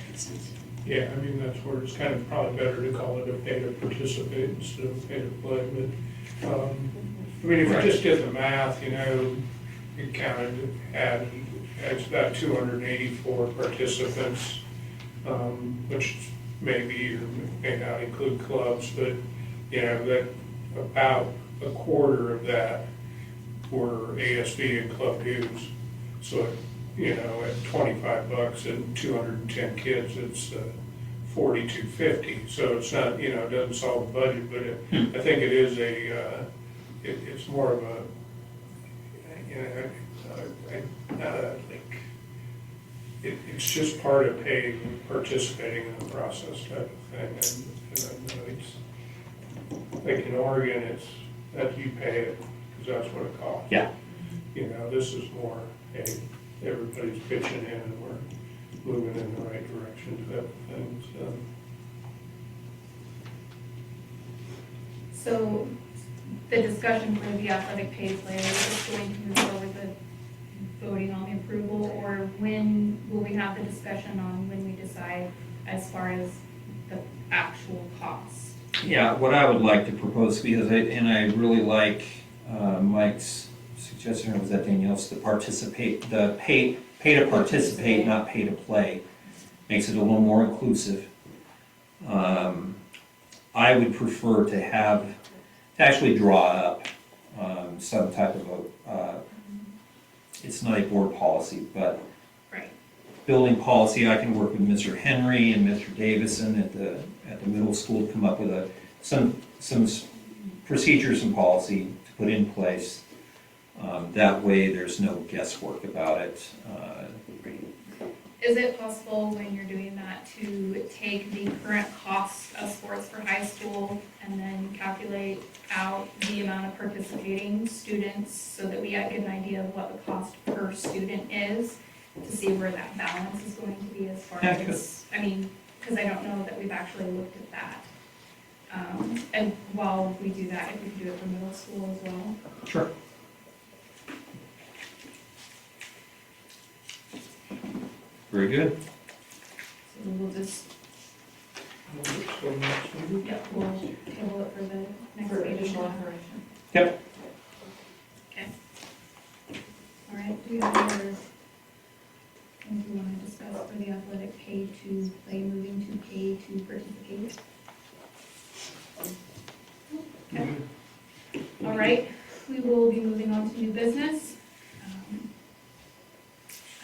Makes sense. Yeah, I mean, that's where it's kind of probably better to call it a pay to participate instead of pay to play, but I mean, if you Right. just did the math, you know, it it's about 284 participants, which maybe or may not include clubs, but, you know, that about a quarter of that were ASB and club dues. So, you know, at $25 and 210 kids, it's $4,250. So it's not, you know, it doesn't solve the budget, but I think it is it's more of a, you know, like, it's just part of paying, participating in the process type of thing. And I know it's, like in Oregon, it's that you pay it because that's what it costs. Yeah. You know, this is more, hey, everybody's pitching in and we're moving in the right direction type of thing, so. So the discussion for the athletic pays later is going to move forward with voting on the approval, or when will we have the discussion on when we decide as far as the actual cost? Yeah, what I would like to propose, because I really like Mike's suggestion, or was that Danielle's, the pay to participate, not pay to play, makes it a little more inclusive. I would prefer to actually draw up some type of it's not a board policy, but Right. building policy. I can work with Mr. Henry and Mr. Davison at the middle school to come up with some procedures and policy to put in place. That way, there's no guesswork about it. Is it possible when you're doing that to take the current cost of sports for high school and then calculate out the amount of participating students so that we get an idea of what the cost per student is, to see where that balance is going to be as far Yeah, as, I mean, because I don't know that we've actually looked at that. And while we do that, if we can do it for middle school as well. Sure. Very good. So we'll just, So next meeting? yeah, we'll table it for the next For meeting. additional information. Okay. All right, do you have other things you want to discuss for the athletic pay to play, moving to pay to participate? Okay. All right, we will be moving on to new business.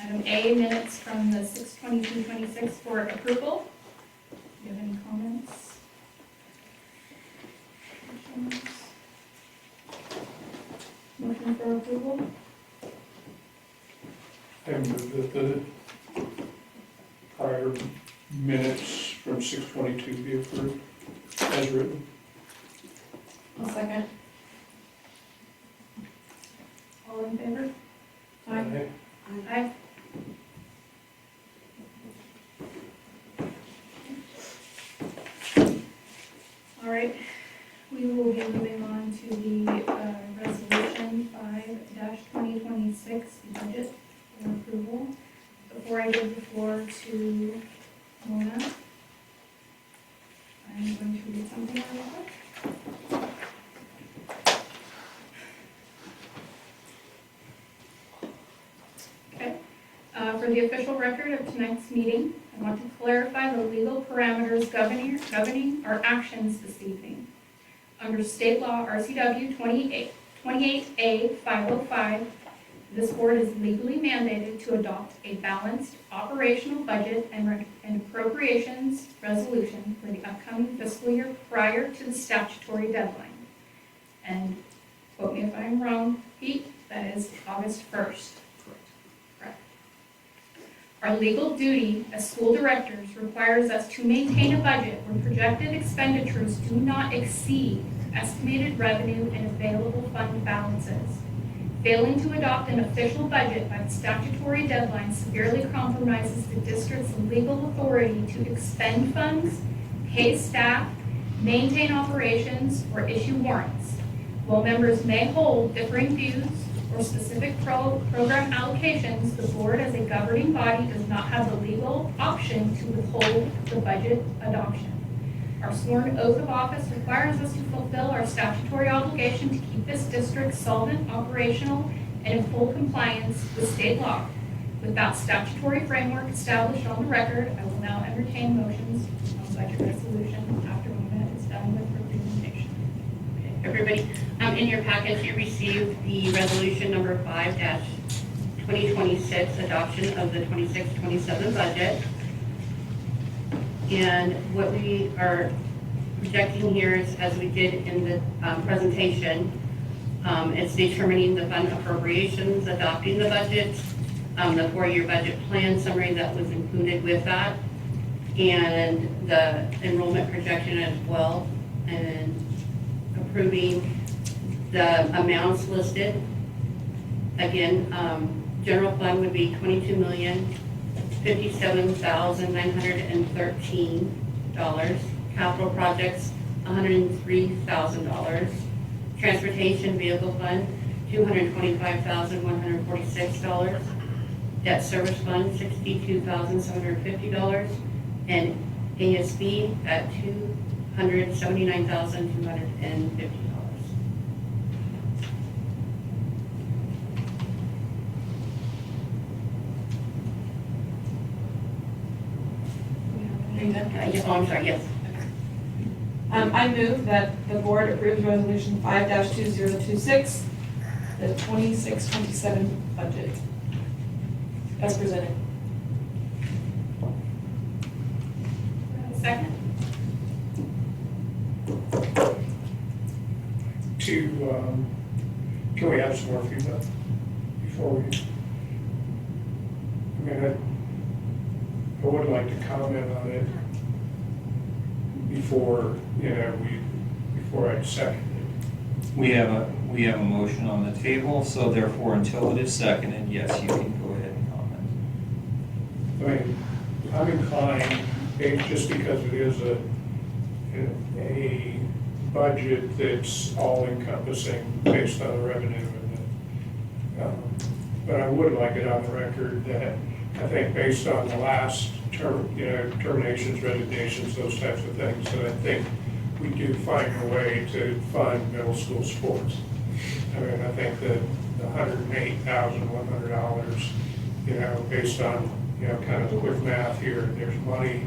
Item A, minutes from the 6/22/26 for approval. Do you have any comments? Questions? Motion for approval? I move that the prior minutes from 6/22 be approved as written. I'll second. All in favor? Aye. Aye. All right, we will be moving on to the resolution 5-2026, the budget for approval. Before I give the floor to Mona, I'm going to read something real quick. Okay, for the official record of tonight's meeting, I want to clarify the legal parameters governing our actions this evening. Under state law RCW 28A 505, this board is legally mandated to adopt a balanced operational budget and appropriations resolution for the upcoming fiscal year prior to the statutory deadline. And quote me if I'm wrong, Pete, that is August 1st. Correct. Our legal duty as school directors requires us to maintain a budget where projected expenditures do not exceed estimated revenue and available fund balances. Failing to adopt an official budget by the statutory deadline severely compromises the district's legal authority to expend funds, pay staff, maintain operations, or issue warrants. While members may hold differing views or specific program allocations, the board as a governing body does not have the legal option to withhold the budget adoption. Our sworn oath of office requires us to fulfill our statutory obligation to keep this district solvent, operational, and in full compliance with state law. With that statutory framework established on the record, I will now entertain motions on budget resolution after Mona is done with her presentation. Everybody, in your package, you received the resolution number 5-2026, adoption of the 26-27 budget. And what we are projecting here is, as we did in the presentation, it's determining the fund appropriations, adopting the budget, the four-year budget plan summary that was included with that, and the enrollment projection as well, and approving the amounts listed. Again, general fund would be $22,057,913. Capital projects, $103,000. Transportation vehicle fund, $225,146. Debt service fund, $62,750. And ASB at $279,250. Yes, oh, I'm sorry, yes. I move that the board approves resolution 5-2026, the 26-27 budget as presented. Second? Can we have some more feedback before we? I mean, I would like to comment on it before, before I second it. We have a motion on the table, so therefore, until it is seconded, yes, you can go ahead and comment. I mean, I'm inclined, maybe just because it is a budget that's all encompassing based on the revenue and but I would like it on the record that I think based on the last terminations, resignations, those types of things, that I think we do find a way to fund middle school sports. I mean, I think that the $108,100, based on, kind of quick math here, there's money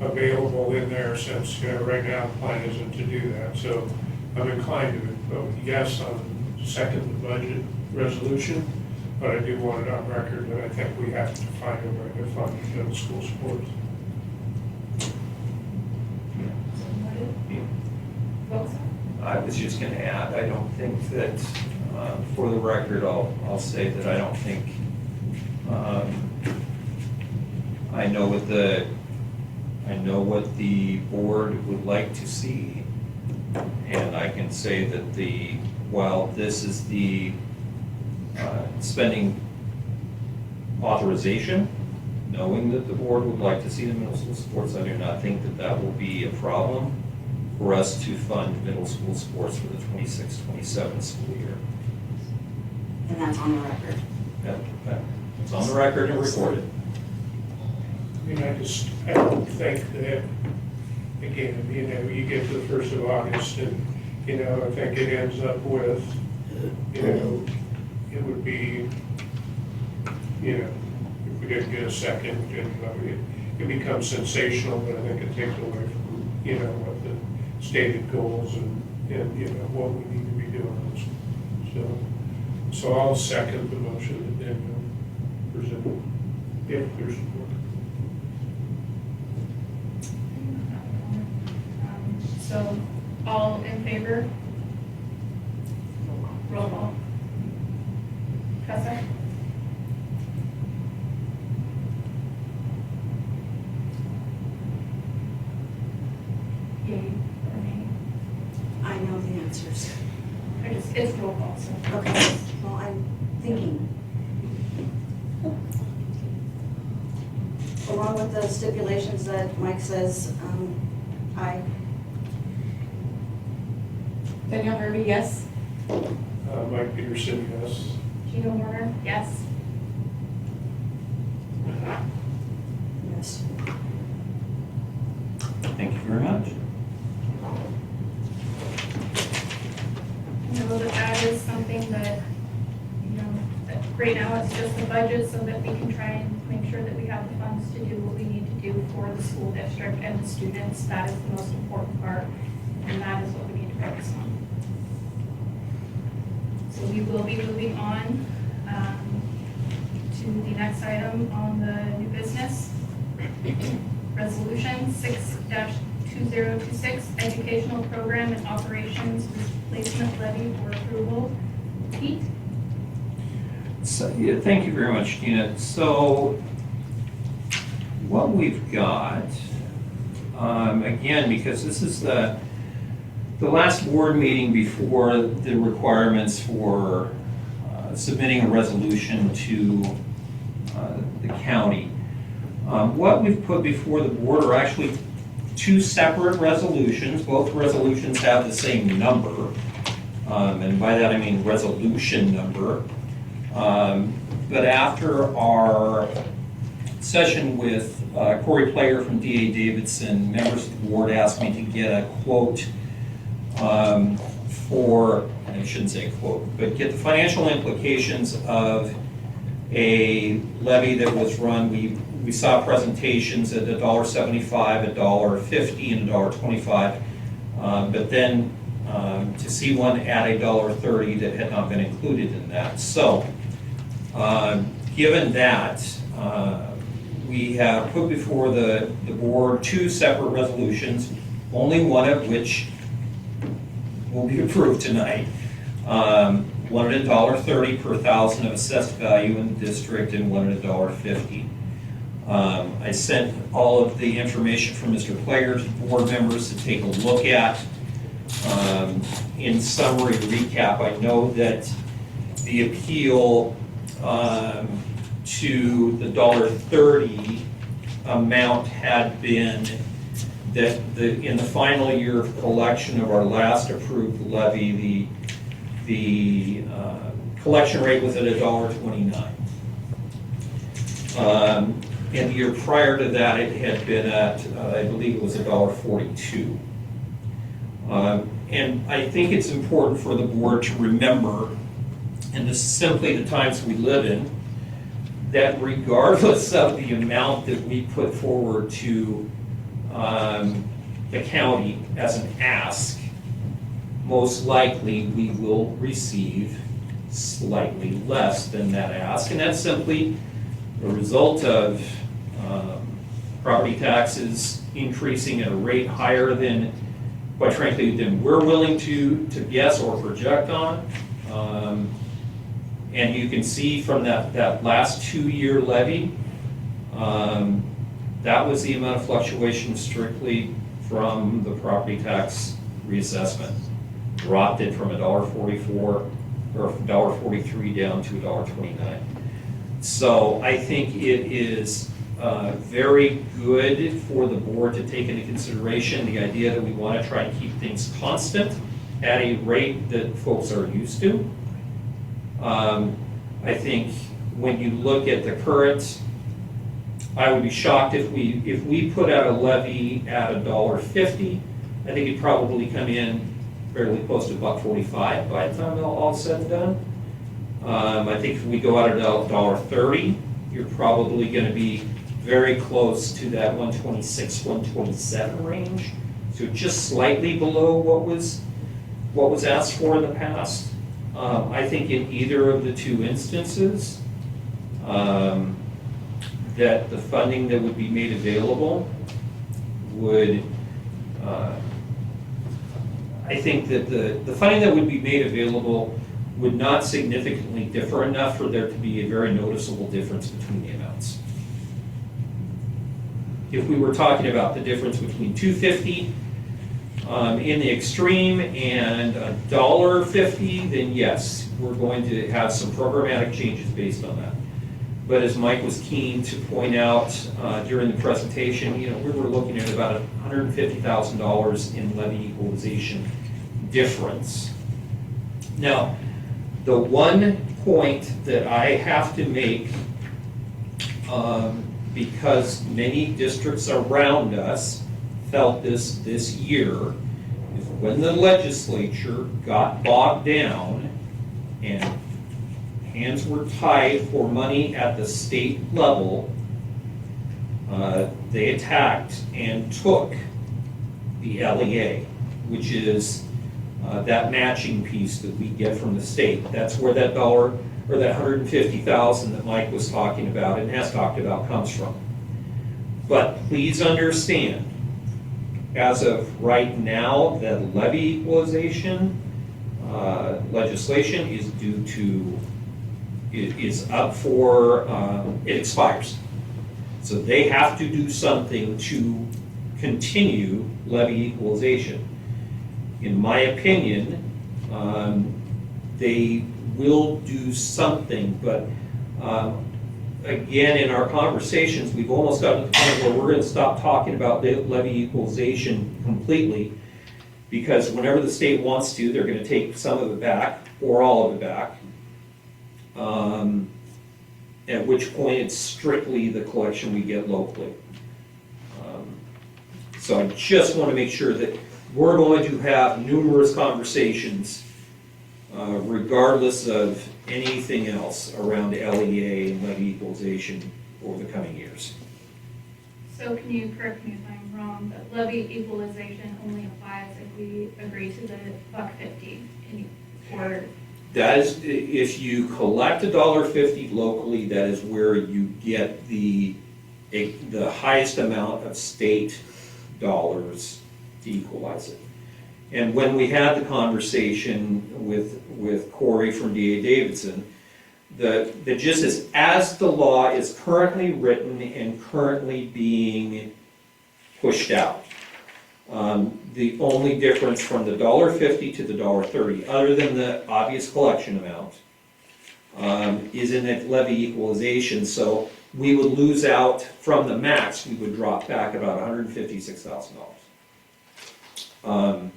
available in there since, right now the plan isn't to do that. So I'm inclined to vote yes on second the budget resolution, but I do want it on record that I think we have to find a way to fund middle school sports. I was just going to add, I don't think that, for the record, I'll say that I don't think, I know what the board would like to see, and I can say that while this is the spending authorization, knowing that the board would like to see the middle school sports, I do not think that will be a problem for us to fund middle school sports for the 26-27 school year. And that's on the record. It's on the record and recorded. I mean, I don't think that, again, you get to the 1st of August and, I think it ends up with, it would be, if we didn't get a second, it becomes sensational, but I think it takes away from, what the stated goals and what we need to be doing. So I'll second the motion that Daniel presented, if there's support. So, all in favor? Roll call. Tressa? Yay or nay? I know the answers. It's roll call, so. Okay, well, I'm thinking. Along with the stipulations that Mike says, aye. Danielle Herby, yes. Mike Peterson, yes. Gino Warner, yes. Yes. Thank you very much. Right now, it's just the budget so that we can try and make sure that we have the funds to do what we need to do for the school district and the students. That is the most important part, and that is what we need to focus on. So we will be moving on to the next item on the new business. Resolution 6-2026, Educational Program and Operations Displacement Levy for approval. Pete? So, yeah, thank you very much, Gina. So what we've got, again, because this is the last board meeting before the requirements for submitting a resolution to the county. What we've put before the board are actually two separate resolutions. Both resolutions have the same number, and by that I mean resolution number. But after our session with Corey Player from D.A. Davidson, members of the board asked me to get a quote for, I shouldn't say quote, but get the financial implications of a levy that was run. We saw presentations at $1.75, $1.50, and $1.25, but then to see one at $1.30 that had not been included in that. So, given that, we have put before the board two separate resolutions, only one of which will be approved tonight. One at $1.30 per thousand of assessed value in the district, and one at $1.50. I sent all of the information from Mr. Player to board members to take a look at. In summary recap, I know that the appeal to the $1.30 amount had been that in the final year of collection of our last approved levy, the collection rate was at $1.29. And the year prior to that, it had been at, I believe it was $1.42. And I think it's important for the board to remember, and this is simply the times we live in, that regardless of the amount that we put forward to the county as an ask, most likely we will receive slightly less than that ask, and that's simply a result of property taxes increasing at a rate higher than, quite frankly, than we're willing to guess or project on. And you can see from that last 2-year levy, that was the amount of fluctuation strictly from the property tax reassessment. Dropped it from $1.44 or $1.43 down to $1.29. So I think it is very good for the board to take into consideration the idea that we want to try and keep things constant at a rate that folks are used to. I think when you look at the current, I would be shocked if we put out a levy at $1.50. I think it'd probably come in fairly close to $1.45 by the time all said and done. I think if we go out at $1.30, you're probably going to be very close to that 126, 127 range. So just slightly below what was asked for in the past. I think in either of the two instances, that the funding that would be made available would, I think that the funding that would be made available would not significantly differ enough for there to be a very noticeable difference between the amounts. If we were talking about the difference between $2.50 in the extreme and $1.50, then yes, we're going to have some programmatic changes based on that. But as Mike was keen to point out during the presentation, we were looking at about $150,000 in levy equalization difference. Now, the one point that I have to make, because many districts around us felt this year, is when the legislature got bogged down and hands were tied for money at the state level, they attacked and took the LEA, which is that matching piece that we get from the state. That's where that dollar, or that 150,000 that Mike was talking about and has talked about comes from. But please understand, as of right now, the levy equalization legislation is due to, is up for, it expires. So they have to do something to continue levy equalization. In my opinion, they will do something, but again, in our conversations, we've almost gotten to the point where we're going to stop talking about the levy equalization completely, because whenever the state wants to, they're going to take some of it back, or all of it back, at which point it's strictly the collection we get locally. So I just want to make sure that we're going to have numerous conversations regardless of anything else around LEA and levy equalization over the coming years. So can you correct me if I'm wrong, but levy equalization only applies if we agree to the $1.50 or? That is, if you collect $1.50 locally, that is where you get the highest amount of state dollars to equalize it. And when we had the conversation with Corey from D.A. Davidson, the gist is, as the law is currently written and currently being pushed out, the only difference from the $1.50 to the $1.30, other than the obvious collection amount, is in that levy equalization. So we would lose out from the max, we would drop back about $156,000.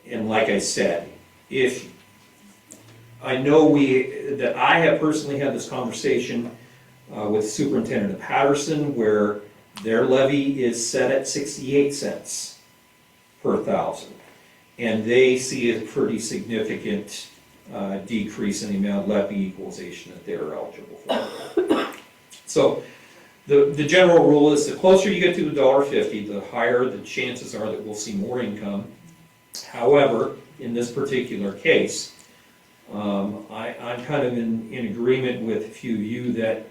And like I said, if I know that I have personally had this conversation with Superintendent of Patterson, where their levy is set at 68 cents per thousand, and they see a pretty significant decrease in the amount of levy equalization that they're eligible for. So the general rule is, the closer you get to the $1.50, the higher the chances are that we'll see more income. However, in this particular case, I'm kind of in agreement with a few of you that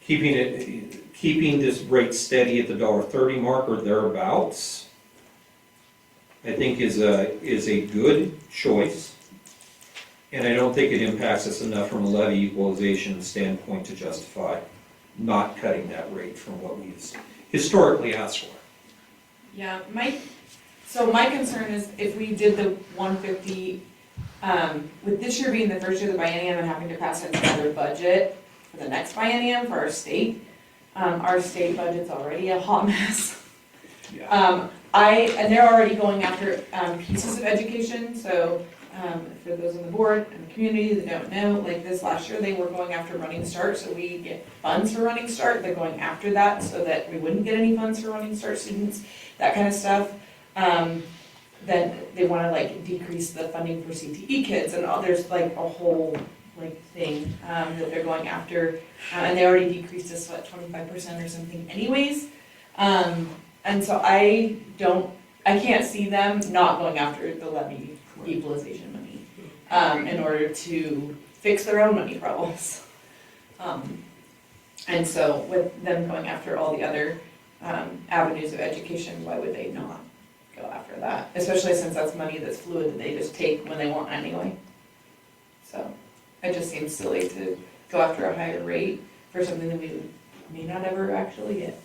keeping this rate steady at the $1.30 mark or thereabouts, I think is a good choice, and I don't think it impacts us enough from a levy equalization standpoint to justify not cutting that rate from what we've historically asked for. Yeah, my concern is if we did the 150, with this year being the first year of the biennium and having to pass another budget for the next biennium for our state budget's already a hot mess. Yeah. And they're already going after pieces of education, so for those on the board and the community that don't know, like this last year, they were going after Running Start, so we get funds for Running Start. They're going after that so that we wouldn't get any funds for Running Start students, that kind of stuff. Then they want to like decrease the funding for CTE kids, and there's like a whole like thing that they're going after, and they already decreased us 25% or something anyways. And so I can't see them not going after the levy equalization money in order to fix their own money problems. And so with them going after all the other avenues of education, why would they not go after that? Especially since that's money that's fluid that they just take when they want anyway. So it just seems silly to go after a higher rate for something that we may not ever actually get.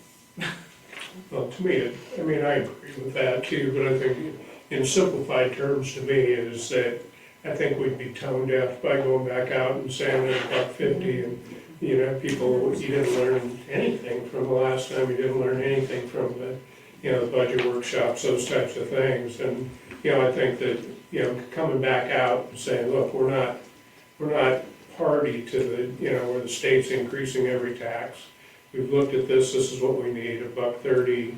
Well, to me, I mean, I agree with that too, but I think in simplified terms to me is that I think we'd be tone deaf by going back out and saying that $1.50 and, you know, people, you didn't learn anything from the last time, you didn't learn anything from the, you know, the budget workshops, those types of things. And, you know, I think that, you know, coming back out and saying, look, we're not party to the, you know, where the state's increasing every tax. We've looked at this is what we need, $1.30.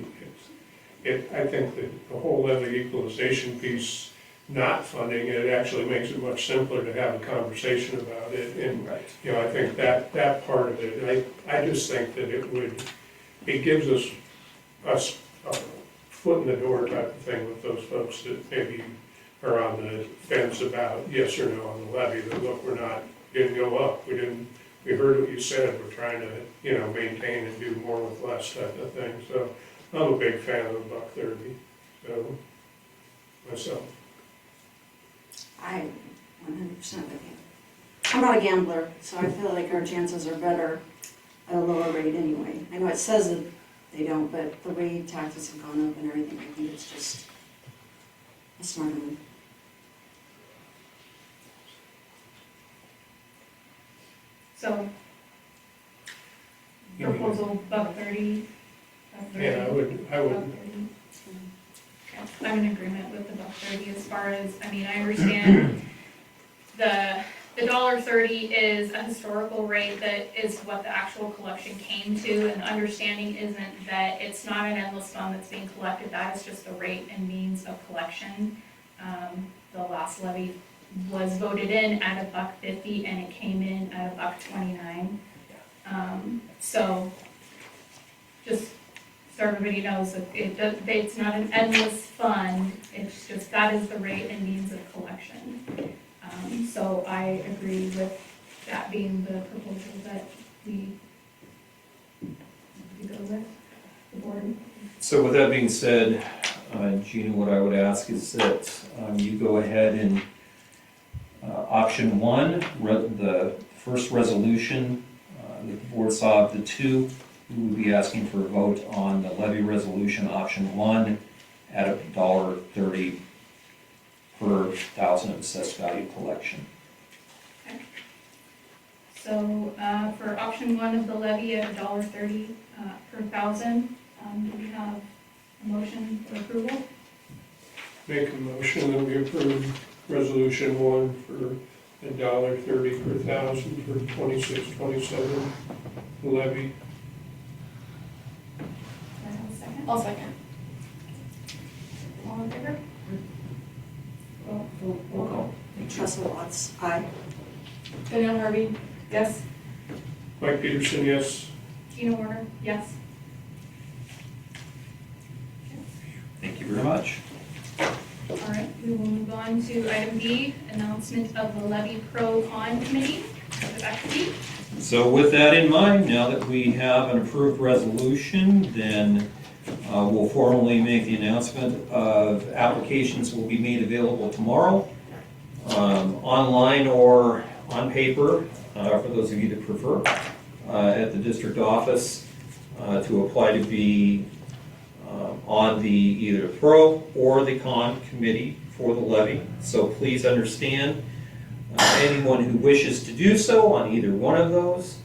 I think that the whole levy equalization piece not funding it, it actually makes it much simpler to have a conversation about it. And, you know, I think that part of it, I just think that it gives us a foot in the door type of thing with those folks that maybe are on the fence about yes or no on the levy, that look, didn't go up, we heard what you said, we're trying to, you know, maintain and do more with less type of thing. So I'm a big fan of the $1.30, so, myself. I 100% with you. I'm not a gambler, so I feel like our chances are better at a lower rate anyway. I know it says that they don't, but the way taxes have gone up and everything, I think it's just a smart move. So, proposal $1.30. Yeah, I would, $1.30. Okay, I'm in agreement with the $1.30 as far as, I mean, I understand the $1.30 is a historical rate that is what the actual collection came to, and the understanding isn't that it's not an endless fund that's being collected, that is just the rate and means of collection. The last levy was voted in at $1.50 and it came in at $1.29. So, just so everybody knows that it's not an endless fund, it's just that is the rate and means of collection. So I agree with that being the proposal that we go with, the board. So with that being said, Gina, what I would ask is that you go ahead and option one, the first resolution that the board saw of the two, we would be asking for a vote on the levy resolution option one at $1.30 per thousand of assessed value collection. So for option one of the levy at $1.30 per thousand, do we have a motion for approval? make a motion that we approve resolution 1 for $1.30 per thousand for 26-27 levy. Do I have a second? I'll second. All in favor? Roll call. Trustee Watts, aye. Danielle Harvey, yes? Mike Peterson, yes. Tina Warner, yes. Thank you very much. All right, we will move on to item B, announcement of the levy pro-con committee. Back to you. So with that in mind, now that we have an approved resolution, then we'll formally make the announcement of applications will be made available tomorrow, online or on paper, for those of you that prefer, at the district office to apply to be on the either pro or the con committee for the levy. So please understand, anyone who wishes to do so on either one of those,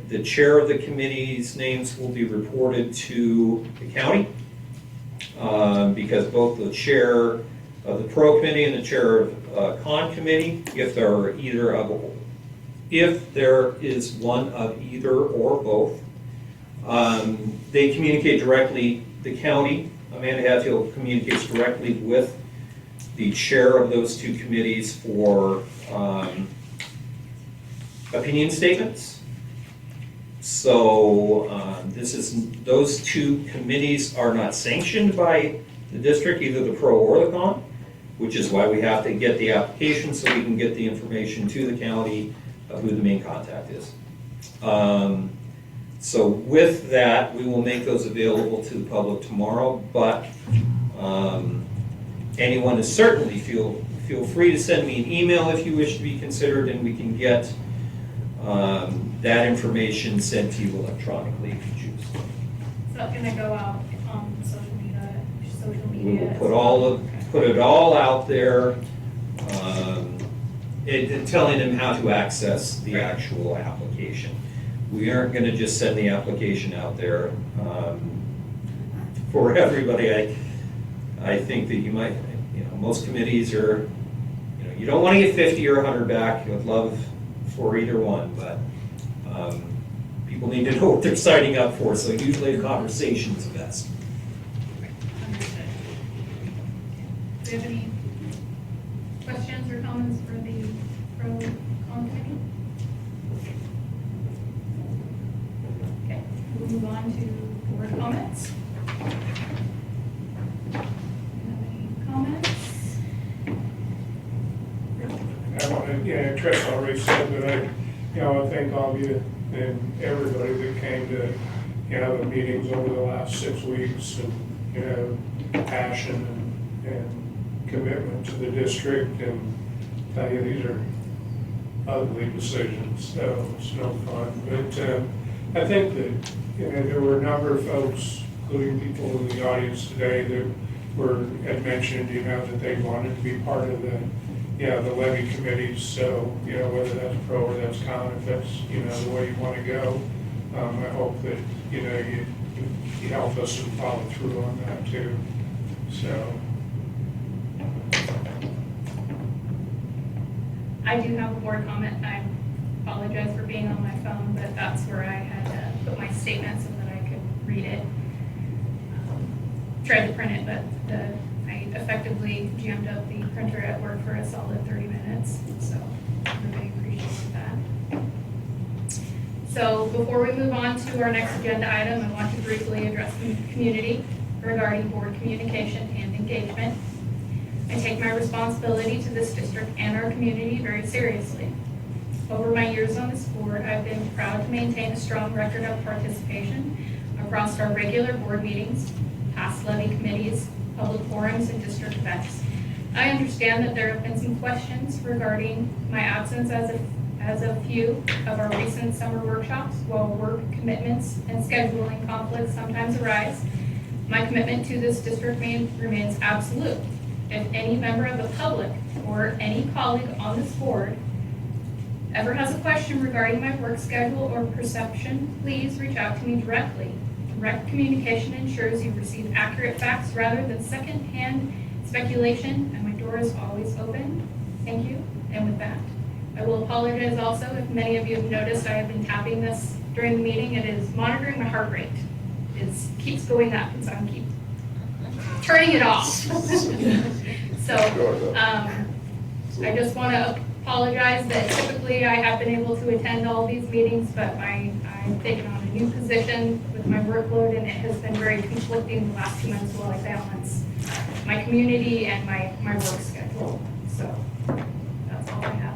the chair of the committee's names will be reported to the county, because both the chair of the pro committee and the chair of con committee, if there is one of either or both, they communicate directly, the county, Amanda Hatfield communicates directly with the chair of those two committees for opinion statements. So those two committees are not sanctioned by the district, either the pro or the con, which is why we have to get the application so we can get the information to the county of who the main contact is. So with that, we will make those available to the public tomorrow, but anyone is certainly feel free to send me an email if you wish to be considered, and we can get that information sent to you electronically if you choose. Is that gonna go out on social media? We will put it all out there, telling them how to access the actual application. We aren't going to just send the application out there for everybody. I think that you might, most committees are, you don't want to get 50 or 100 back. You would love for either one, but people need to know what they're signing up for, so usually a conversation is best. Understood. Do you have any comments for the pro-con committee? Okay, we'll move on to board comments. Do you have any comments? I want to, yeah, Trish already said, but I thank all of you and everybody that came to, the meetings over the last 6 weeks and, passion and commitment to the district, and tell you, these are ugly decisions, so it's no fun. But I think that, there were a number of folks, including people in the audience today, that had mentioned, that they wanted to be part of the levy committees. So, whether that's pro or that's con, if that's, the way you want to go, I hope that, you help us and follow through on that too. So. I do have a board comment. I apologize for being on my phone, but that's where I had to put my statement so that I could read it. Tried to print it, but I effectively jammed up the printer at work for a solid 30 minutes, so really appreciate that. So before we move on to our next agenda item, I want to briefly address the community regarding board communication and engagement. I take my responsibility to this district and our community very seriously. Over my years on this board, I've been proud to maintain a strong record of participation across our regular board meetings, past levy committees, public forums, and district events. I understand that there have been some questions regarding my absence as a few of our recent summer workshops, while work commitments and scheduling conflicts sometimes arise. My commitment to this district remains absolute. If any member of the public or any colleague on this board ever has a question regarding my work schedule or perception, please reach out to me directly. Direct communication ensures you receive accurate facts rather than second-hand speculation, and my door is always open. Thank you. And with that, I will apologize also if many of you have noticed I have been tapping this during the meeting. It is monitoring my heart rate. It keeps going up, and so I keep turning it off. So I just want to apologize that typically I have been able to attend all these meetings, but I've taken on a new position with my workload, and it has been very conflicting the last 2 months while I balance my community and my work schedule. So that's all I have.